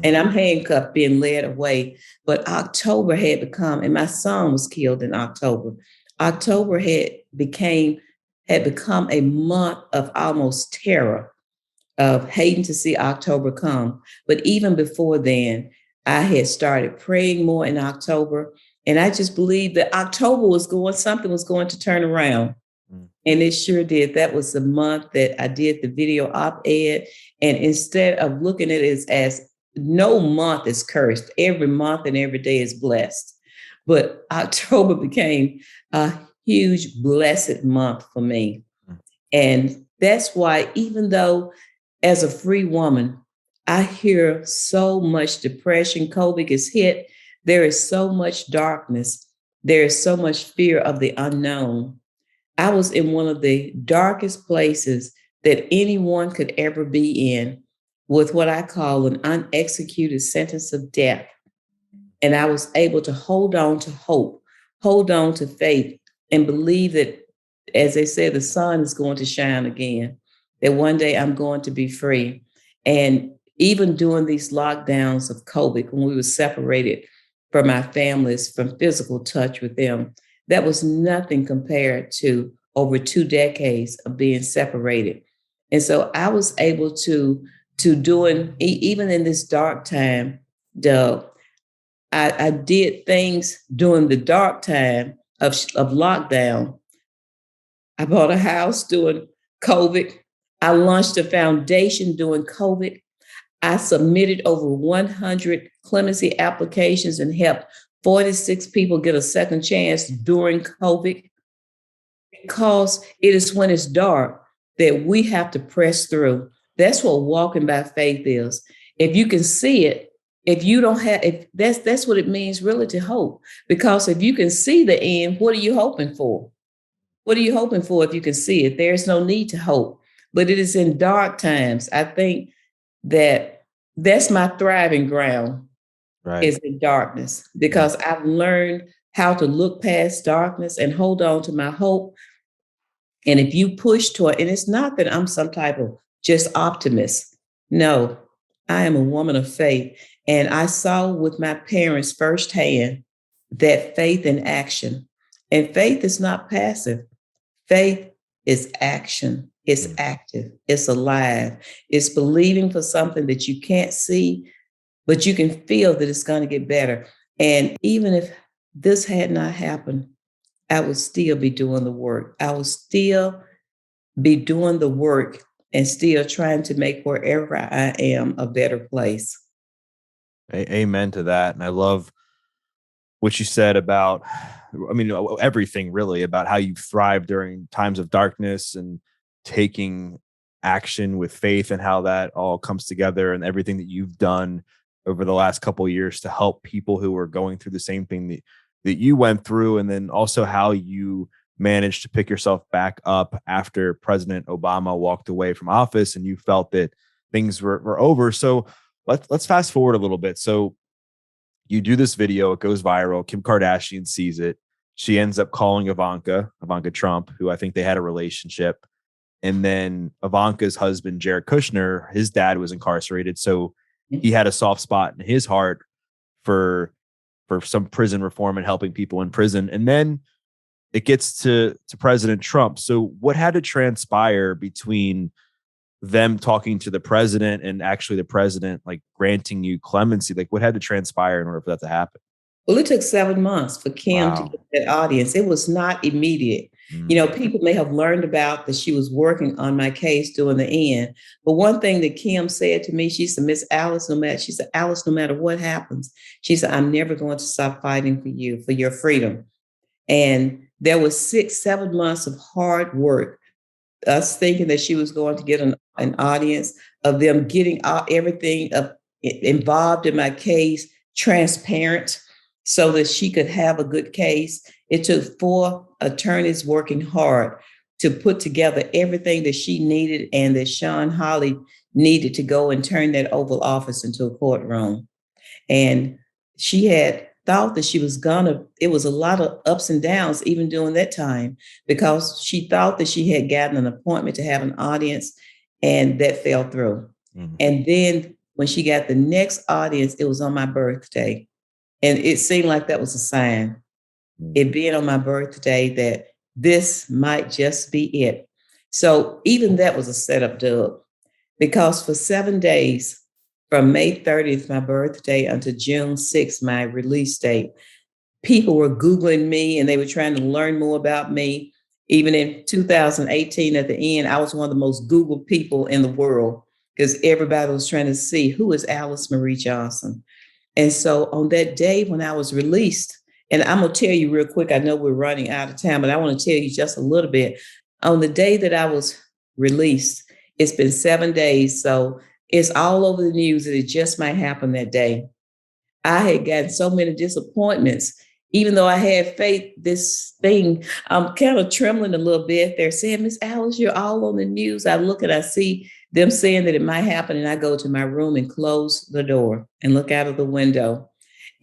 And I'm handcuffed, being led away. But October had become, and my son was killed in October. October had become a month of almost terror, of hating to see October come. But even before then, I had started praying more in October. And I just believed that something was going to turn around. And it sure did. That was the month that I did the video op-ed. And instead of looking at it as no month is cursed, every month and every day is blessed. But October became a huge blessed month for me. And that's why, even though as a free woman, I hear so much depression, COVID is hit, there is so much darkness, there is so much fear of the unknown. I was in one of the darkest places that anyone could ever be in, with what I call an unexecuted sentence of death. And I was able to hold on to hope, hold on to faith, and believe that, as they say, the sun is going to shine again, that one day I'm going to be free. And even during these lockdowns of COVID, when we were separated from our families, from physical touch with them, that was nothing compared to over 2 decades of being separated. And so I was able to doing, even in this dark time, Doug, I did things during the dark time of lockdown. I bought a house during COVID. I launched a foundation during COVID. I submitted over 100 clemency applications and helped 46 people get a second chance during COVID, because it is when it's dark that we have to press through. That's what walking by faith is. If you can see it, if that's what it means really to hope. Because if you can see the end, what are you hoping for? What are you hoping for if you can see it? There's no need to hope. But it is in dark times, I think, that that's my thriving ground, Right. is in darkness, because I've learned how to look past darkness and hold on to my hope. And if you push toward, and it's not that I'm some type of just optimist. No, I am a woman of faith. And I saw with my parents firsthand that faith in action. And faith is not passive. Faith is action. It's active. It's alive. It's believing for something that you can't see, but you can feel that it's going to get better. And even if this had not happened, I would still be doing the work. I would still be doing the work and still trying to make wherever I am a better place. Amen to that. And I love what you said about, I mean, everything really about how you thrive during times of darkness and taking action with faith, and how that all comes together, and everything that you've done over the last couple of years to help people who are going through the same thing that you went through. And then also how you managed to pick yourself back up after President Obama walked away from office and you felt that things were over. So let's fast forward a little bit. So you do this video, it goes viral. Kim Kardashian sees it. She ends up calling Ivanka Trump, who I think they had a relationship. And then Ivanka's husband, Jared Kushner, his dad was incarcerated. So he had a soft spot in his heart for some prison reform and helping people in prison. And then it gets to President Trump. So what had to transpire between them talking to the president and actually the president like granting you clemency? Like, what had to transpire in order for that to happen? Well, it took 7 months for Kim to Wow. get that audience. It was not immediate. Mm, People may have learned about that she was working on my case during the end. But one thing that Kim said to me, she said, Miss Alice, no matter what happens, she said, I'm never going to stop fighting for you, for your freedom. And there was 7 months of hard work, us thinking that she was going to get an audience, of them getting everything involved in my case transparent so that she could have a good case. It took 4 attorneys working hard to put together everything that she needed and that Sean Holly needed to go and turn that Oval Office into a courtroom. And she had thought that she was gonna, it was a lot of ups and downs even during that time, because she thought that she had gotten an appointment to have an audience, and that fell through. mhm, And then when she got the next audience, it was on my birthday. And it seemed like that was a sign, mm. it being on my birthday, that this might just be it. So even that was a setup, Doug, because for 7 days, from May 30th, my birthday, until June 6th, my release date, people were Googling me and they were trying to learn more about me. Even in 2018, at the end, I was one of the most Googled people in the world because everybody was trying to see, who is Alice Marie Johnson. And so on that day when I was released, and I'm going to tell you real quick, I know we're running out of time, but I want to tell you just a little bit. On the day that I was released, it's been 7 days. So it's all over the news that it just might happen that day. I had gotten so many disappointments, even though I had faith, this thing, I'm kind of trembling a little bit. They're saying, Miss Alice, you're all on the news. I look and I see them saying that it might happen. And I go to my room and close the door and look out of the window.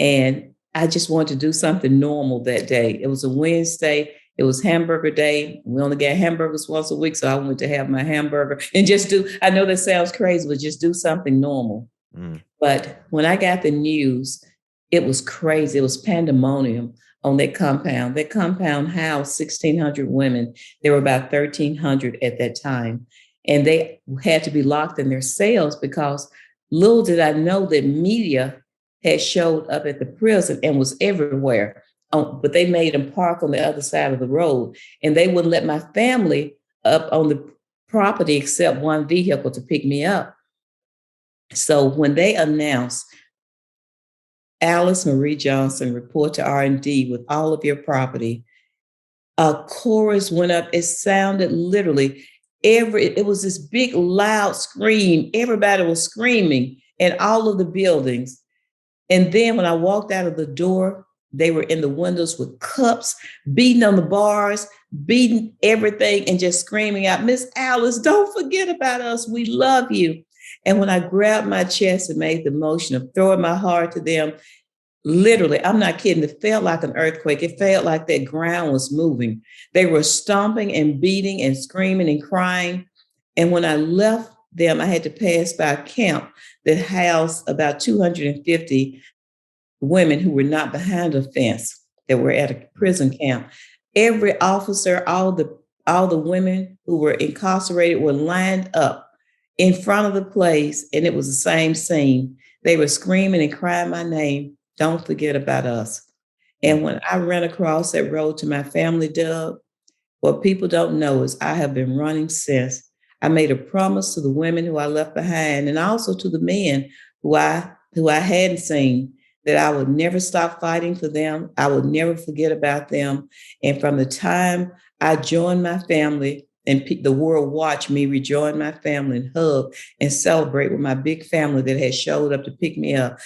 And I just wanted to do something normal that day. It was a Wednesday. It was hamburger day. We only get hamburgers once a week. So I went to have my hamburger and just do, I know that sounds crazy, but just do something normal. Mm. But when I got the news, it was crazy. It was pandemonium on that compound. That compound housed 1,600 women. There were about 1,300 at that time. And they had to be locked in their cells because little did I know that media had showed up at the prison and was everywhere. But they made them park on the other side of the road. And they wouldn't let my family up on the property except one vehicle to pick me up. So when they announced Alice Marie Johnson, report to R&D with all of your property, a chorus went up. It sounded literally it was this big loud scream. Everybody was screaming in all of the buildings. And then when I walked out of the door, they were in the windows with cups, beating on the bars, beating everything, and just screaming out, Miss Alice, don't forget about us. We love you. And when I grabbed my chest and made the motion of throwing my heart to them, literally, I'm not kidding, it felt like an earthquake. It felt like that ground was moving. They were stomping and beating and screaming and crying. And when I left them, I had to pass by a camp that housed about 250 women who were not behind a fence, that were at a prison camp. Every officer, all the women who were incarcerated were lined up in front of the place, and it was the same scene. They were screaming and crying my name, don't forget about us. And when I ran across that road to my family, Doug, what people don't know is I have been running since. I made a promise to the women who I left behind, and also to the men who I hadn't seen, that I would never stop fighting for them. I would never forget about them. And from the time I joined my family, and the world watched me rejoin my family and hug and celebrate with my big family that had showed up to pick me up,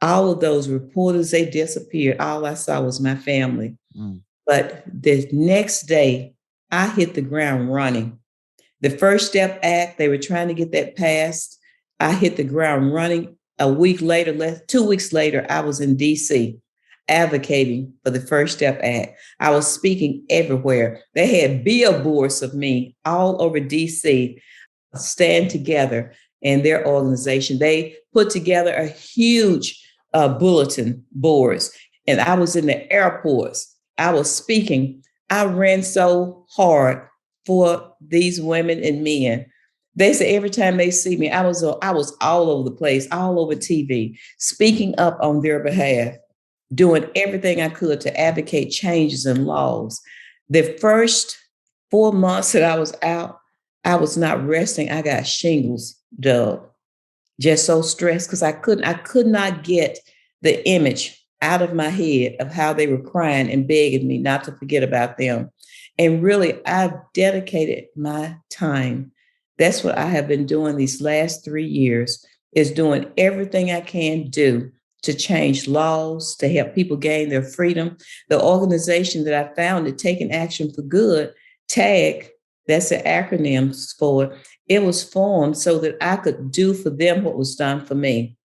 all of those reporters, they disappeared. All I saw was my family. Mm. But the next day, I hit the ground running. The First Step Act, they were trying to get that passed. I hit the ground running. A week later, 2 weeks later, I was in DC advocating for the First Step Act. I was speaking everywhere. They had billboards of me all over DC, Stand Together, and their organization. They put together a huge bulletin boards, and I was in the airports. I was speaking. I ran so hard for these women and men. They say every time they see me, I was all over the place, all over TV, speaking up on their behalf. doing everything I could to advocate changes in laws. The first 4 months that I was out, I was not resting. I got shingles, Doug. Just so stressed because I could not get the image out of my head of how they were crying and begging me not to forget about them. And really, I've dedicated my time. That's what I have been doing these last 3 years, is doing everything I can do to change laws, to help people gain their freedom. The organization that I founded, Taking Action for Good, TAG, that's the acronym for it was formed so that I could do for them what was done for me.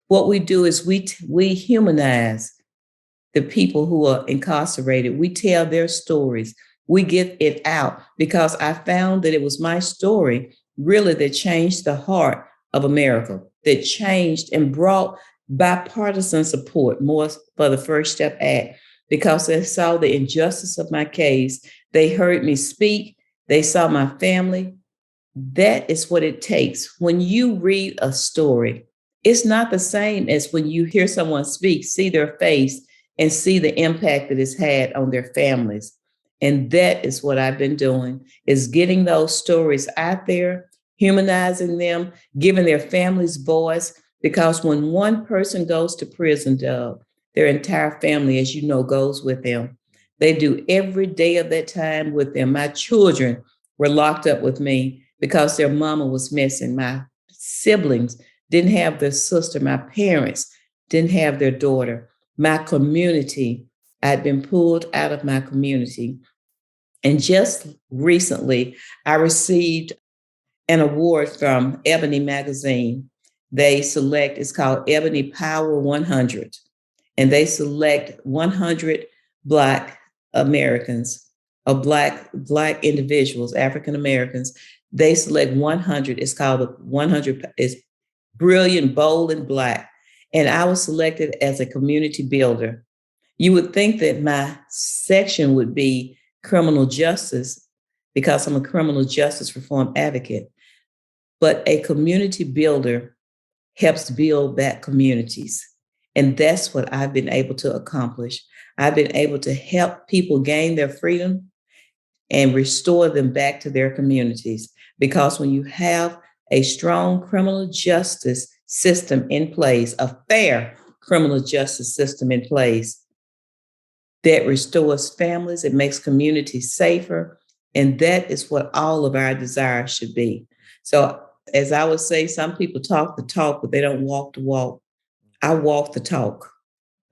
What we do is we humanize the people who are incarcerated. We tell their stories. We get it out because I found that it was my story really that changed the heart of America, that changed and brought bipartisan support more for the First Step Act because they saw the injustice of my case. They heard me speak. They saw my family. That is what it takes. When you read a story, it's not the same as when you hear someone speak, see their face, and see the impact that it's had on their families. And that is what I've been doing, is getting those stories out there, humanizing them, giving their families voice. Because when one person goes to prison, Doug, their entire family, as you know, goes with them. They do every day of that time with them. My children were locked up with me because their mama was missing. My siblings didn't have their sister. My parents didn't have their daughter. My community, I'd been pulled out of my community. And just recently, I received an award from Ebony Magazine. They select, it's called Ebony Power 100, and they select 100 Black Americans, or Black individuals, African Americans. They select 100. It's called the 100. It's brilliant, bold, and Black. And I was selected as a community builder. You would think that my section would be criminal justice because I'm a criminal justice reform advocate. But a community builder helps build back communities. And that's what I've been able to accomplish. I've been able to help people gain their freedom and restore them back to their communities. Because when you have a strong criminal justice system in place, a fair criminal justice system in place that restores families, it makes communities safer. And that is what all of our desires should be. So, as I would say, some people talk the talk, but they don't walk the walk. I walk the talk.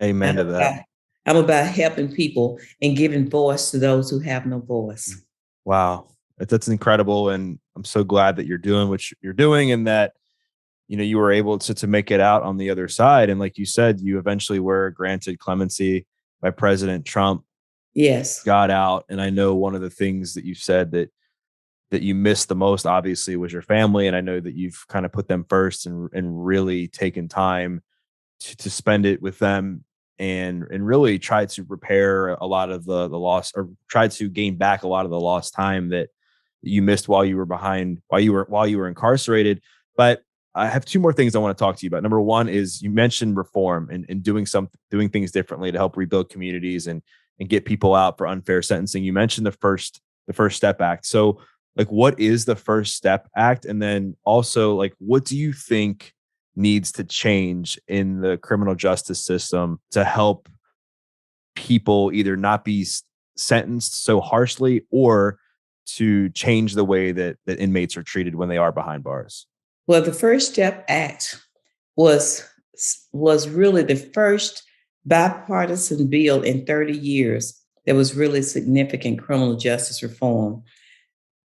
Amen I'm to that. about, I'm about helping people and giving voice to those who have no voice. Wow. That's incredible. And I'm so glad that you're doing what you're doing and that, you were able to make it out on the other side. And like you said, you eventually were granted clemency by President Trump, Yes. got out. And I know one of the things that you said that you missed the most, obviously, was your family. And I know that you've kind of put them first and really taken time to spend it with them and really try to repair a lot of the loss, or try to gain back a lot of the lost time that you missed while you were incarcerated. But I have two more things I want to talk to you about. Number one is you mentioned reform and doing things differently to help rebuild communities and get people out for unfair sentencing. You mentioned the First Step Act. So, like, what is the First Step Act? And then also, like, what do you think needs to change in the criminal justice system to help people either not be sentenced so harshly or to change the way that inmates are treated when they are behind bars? Well, the First Step Act was really the first bipartisan bill in 30 years that was really significant criminal justice reform.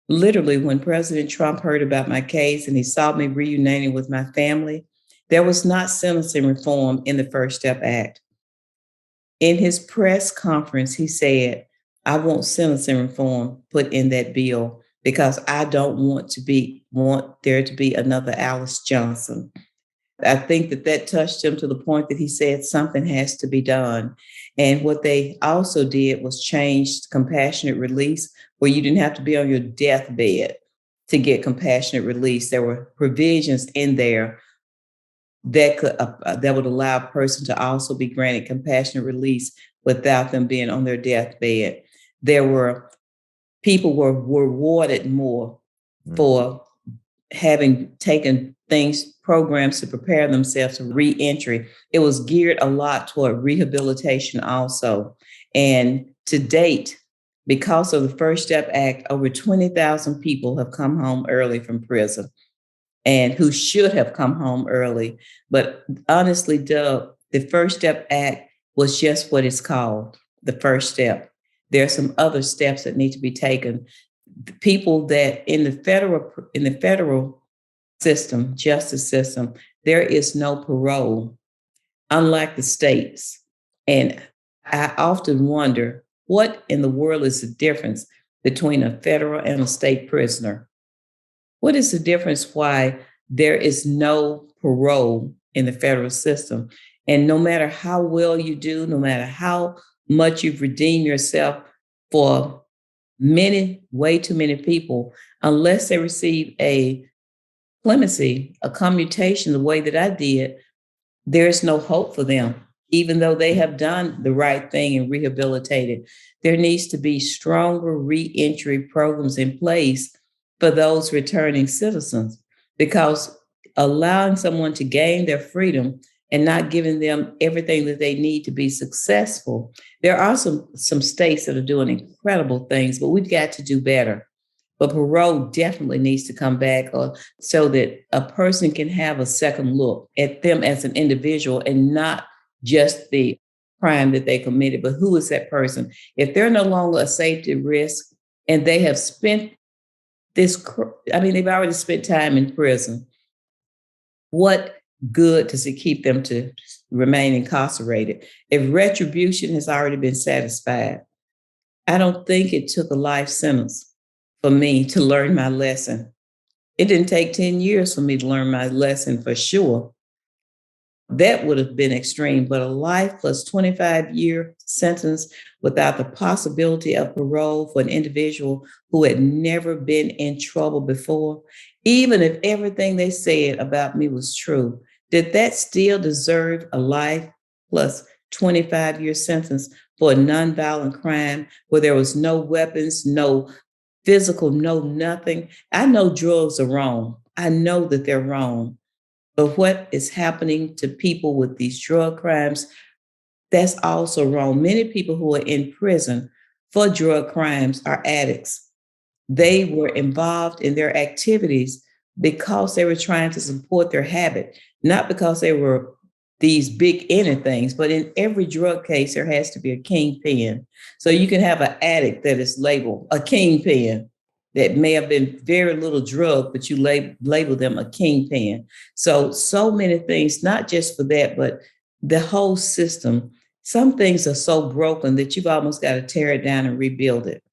Literally, when President Trump heard about my case and he saw me reuniting with my family, there was not sentencing reform in the First Step Act. In his press conference, he said, I want sentencing reform put in that bill because I don't want there to be another Alice Johnson. I think that touched him to the point that he said something has to be done. And what they also did was change compassionate release, where you didn't have to be on your deathbed to get compassionate release. There were provisions in there that would allow a person to also be granted compassionate release without them being on their deathbed. There were people were rewarded more Mm. for having taken programs to prepare themselves for reentry. It was geared a lot toward rehabilitation also. And to date, because of the First Step Act, over 20,000 people have come home early from prison and who should have come home early. But honestly, Doug, the First Step Act was just what it's called, the first step. There are some other steps that need to be taken. The people that in the federal system, justice system, there is no parole, unlike the states. And I often wonder what in the world is the difference between a federal and a state prisoner? What is the difference why there is no parole in the federal system? And no matter how well you do, no matter how much you've redeemed yourself for way too many people, unless they receive a clemency, a commutation the way that I did, there's no hope for them, even though they have done the right thing and rehabilitated. There needs to be stronger reentry programs in place for those returning citizens, because allowing someone to gain their freedom and not giving them everything that they need to be successful. There are some states that are doing incredible things, but we've got to do better. But parole definitely needs to come back so that a person can have a second look at them as an individual and not just the crime that they committed, but who is that person? If they're no longer a safety risk and they have spent they've already spent time in prison, what good does it keep them to remain incarcerated? If retribution has already been satisfied, I don't think it took a life sentence for me to learn my lesson. It didn't take 10 years for me to learn my lesson for sure. That would have been extreme, but a life plus 25-year sentence without the possibility of parole for an individual who had never been in trouble before, even if everything they said about me was true, did that still deserve a life plus 25-year sentence for a nonviolent crime where there was no weapons, no physical, no nothing? I know drugs are wrong. I know that they're wrong. But what is happening to people with these drug crimes, that's also wrong. Many people who are in prison for drug crimes are addicts. They were involved in their activities because they were trying to support their habit, not because they were these big anythings. But in every drug case, there has to be a kingpin. So you can have an addict that is labeled a kingpin that may have been very little drug, but you label them a kingpin. So many things, not just for that, but the whole system. Some things are so broken that you've almost got to tear it down and rebuild it.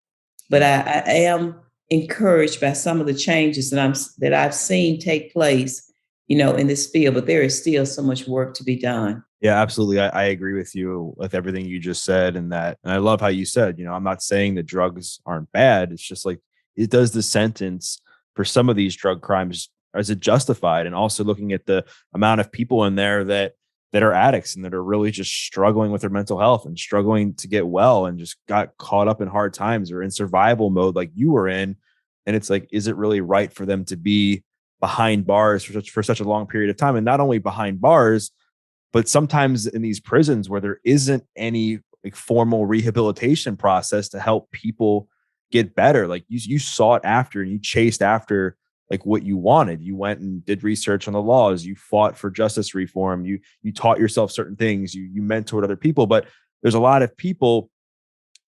But I am encouraged by some of the changes that I've seen take place, in this field. But there is still so much work to be done. Yeah, absolutely. I agree with you with everything you just said. And I love how you said, I'm not saying that drugs aren't bad. It's just like, it does the sentence for some of these drug crimes, is it justified? And also looking at the amount of people in there that are addicts and that are really just struggling with their mental health and struggling to get well and just got caught up in hard times or in survival mode like you were in. And it's like, is it really right for them to be behind bars for such a long period of time? And not only behind bars, but sometimes in these prisons where there isn't any like formal rehabilitation process to help people get better. Like you sought after and you chased after like what you wanted. You went and did research on the laws. You fought for justice reform. You taught yourself certain things. You mentored other people. But there's a lot of people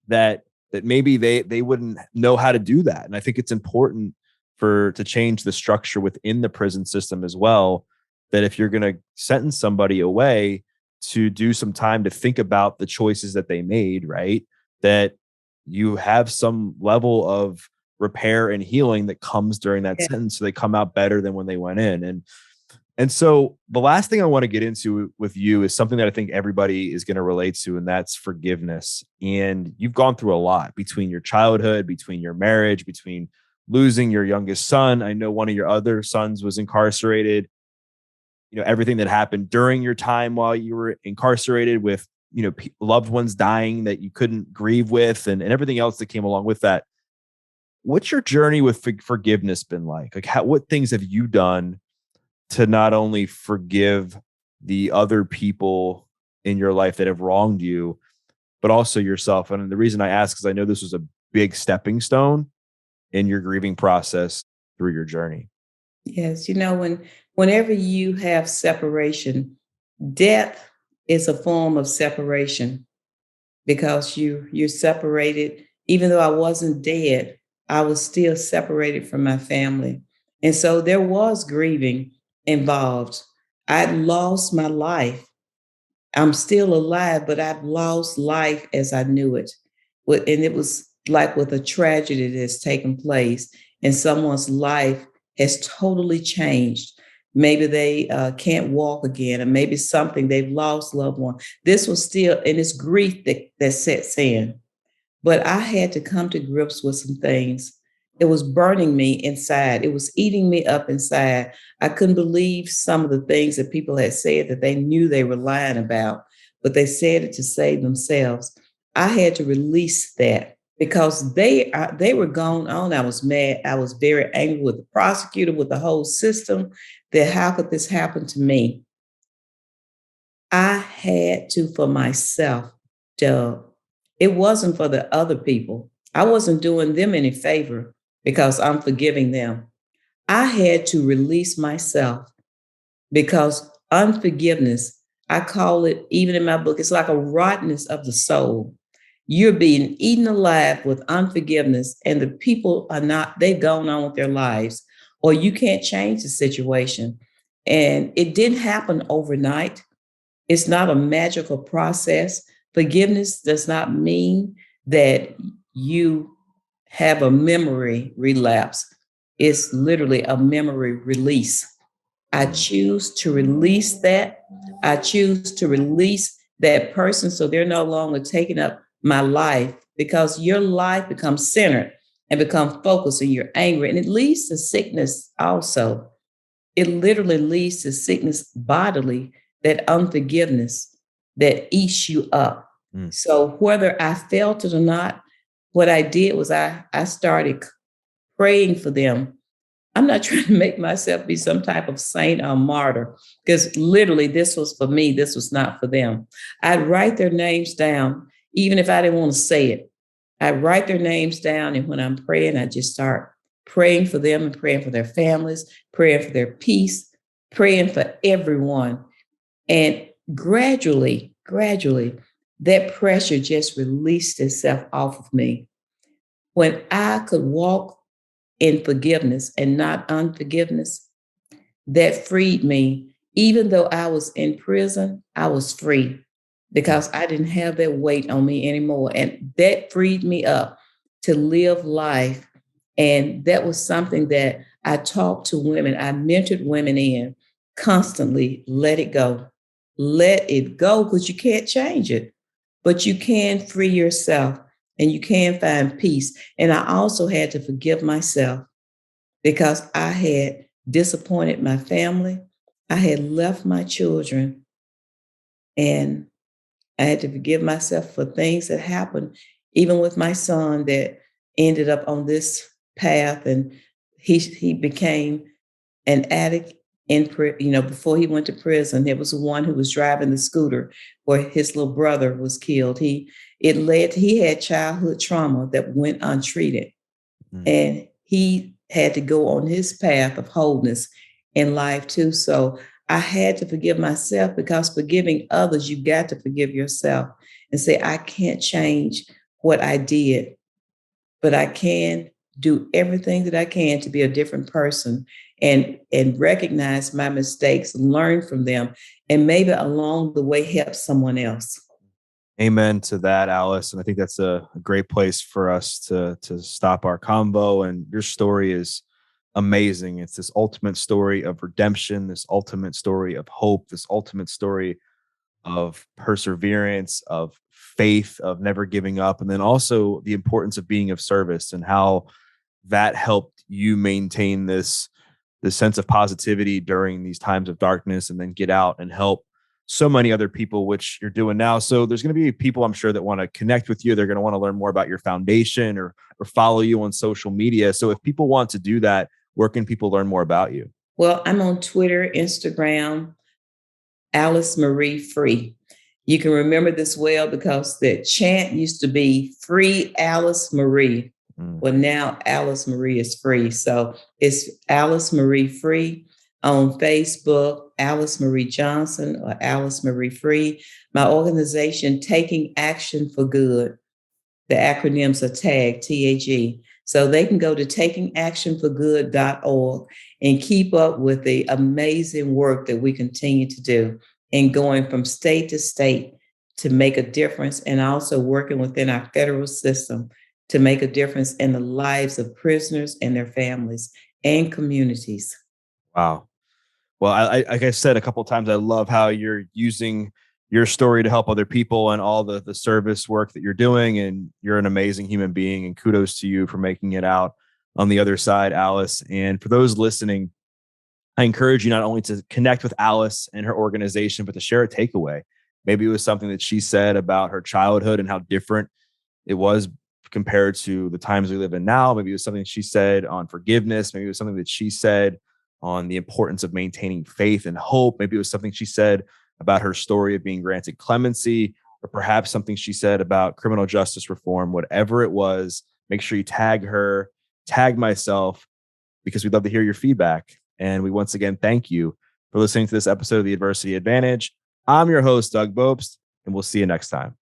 that maybe they wouldn't know how to do that. And I think it's important to change the structure within the prison system as well. That if you're going to sentence somebody away, to do some time to think about the choices that they made, right? That you have some level of repair and healing that comes during that sentence, so they come out better than when they went in. And so the last thing I want to get into with you is something that I think everybody is going to relate to, and that's forgiveness. And you've gone through a lot between your childhood, between your marriage, between losing your youngest son. I know one of your other sons was incarcerated. everything that happened during your time while you were incarcerated with, loved ones dying that you couldn't grieve with, and everything else that came along with that. What's your journey with forgiveness been like? Like, what things have you done to not only forgive the other people in your life that have wronged you, but also yourself? And the reason I ask is I know this was a big stepping stone in your grieving process through your journey. Yes, whenever you have separation, death is a form of separation because you're separated. Even though I wasn't dead, I was still separated from my family. And so there was grieving involved. I'd lost my life. I'm still alive, but I've lost life as I knew it. And it was like with a tragedy that's taken place and someone's life has totally changed. Maybe they can't walk again, or maybe something they've lost loved one. This was still, and it's grief that sets in. But I had to come to grips with some things. It was burning me inside. It was eating me up inside. I couldn't believe some of the things that people had said that they knew they were lying about, but they said it to save themselves. I had to release that because they were going on. I was mad. I was very angry with the prosecutor, with the whole system, that how could this happen to me? I had to for myself, Doug. It wasn't for the other people. I wasn't doing them any favor because I'm forgiving them. I had to release myself because unforgiveness, I call it, even in my book, it's like a rottenness of the soul. You're being eaten alive with unforgiveness, and the people are not, they've gone on with their lives, or you can't change the situation. And it didn't happen overnight. It's not a magical process. Forgiveness does not mean that you have a memory relapse. It's literally a memory release. I choose to release that. I choose to release that person so they're no longer taking up my life, because your life becomes centered and become focused and you're angry. And it leads to sickness also. It literally leads to sickness bodily, that unforgiveness that eats you up. Mm. So whether I felt it or not, what I did was I started praying for them. I'm not trying to make myself be some type of saint or martyr, because literally this was for me. This was not for them. I'd write their names down, even if I didn't want to say it. I'd write their names down. And when I'm praying, I just start praying for them and praying for their families, praying for their peace, praying for everyone. And gradually, that pressure just released itself off of me. When I could walk in forgiveness and not unforgiveness, that freed me. Even though I was in prison, I was free because I didn't have that weight on me anymore. And that freed me up to live life. And that was something that I talked to women, I mentored women in constantly. Let it go. Let it go, because you can't change it, but you can free yourself and you can find peace. And I also had to forgive myself because I had disappointed my family. I had left my children, and I had to forgive myself for things that happened, even with my son that ended up on this path. And he became an addict before he went to prison. There was one who was driving the scooter where his little brother was killed. He had childhood trauma that went untreated. And he had to go on his path of wholeness in life too. So I had to forgive myself, because forgiving others, you got to forgive yourself and say, I can't change what I did, but I can do everything that I can to be a different person and recognize my mistakes, learn from them, and maybe along the way help someone else. Amen to that, Alice. And I think that's a great place for us to stop our convo. And your story is amazing. It's this ultimate story of redemption, this ultimate story of hope, this ultimate story of perseverance, of faith, of never giving up. And then also the importance of being of service and how that helped you maintain this the sense of positivity during these times of darkness, and then get out and help so many other people, which you're doing now. So there's going to be people, I'm sure, that want to connect with you. They're going to want to learn more about your foundation, or follow you on social media. So if people want to do that, where can people learn more about you? Well, I'm on Twitter, Instagram, Alice Marie Free. You can remember this well because the chant used to be Free Alice Marie. Well, now Alice Marie is free. So it's Alice Marie Free on Facebook, Alice Marie Johnson or Alice Marie Free. My organization, Taking Action for Good. The acronyms are TAG, TAG. So they can go to takingactionforgood.org and keep up with the amazing work that we continue to do and going from state to state to make a difference, and also working within our federal system to make a difference in the lives of prisoners and their families and communities. Wow. Well, like I said a couple of times, I love how you're using your story to help other people, and all the service work that you're doing. And you're an amazing human being, and kudos to you for making it out on the other side, Alice. And for those listening, I encourage you not only to connect with Alice and her organization, but to share a takeaway. Maybe it was something that she said about her childhood and how different it was compared to the times we live in now. Maybe it was something she said on forgiveness. Maybe it was something that she said on the importance of maintaining faith and hope. Maybe it was something she said about her story of being granted clemency, or perhaps something she said about criminal justice reform. Whatever it was, make sure you tag her, tag myself, because we'd love to hear your feedback. And we once again thank you for listening to this episode of The Adversity Advantage. I'm your host, Doug Bopst, and we'll see you next time.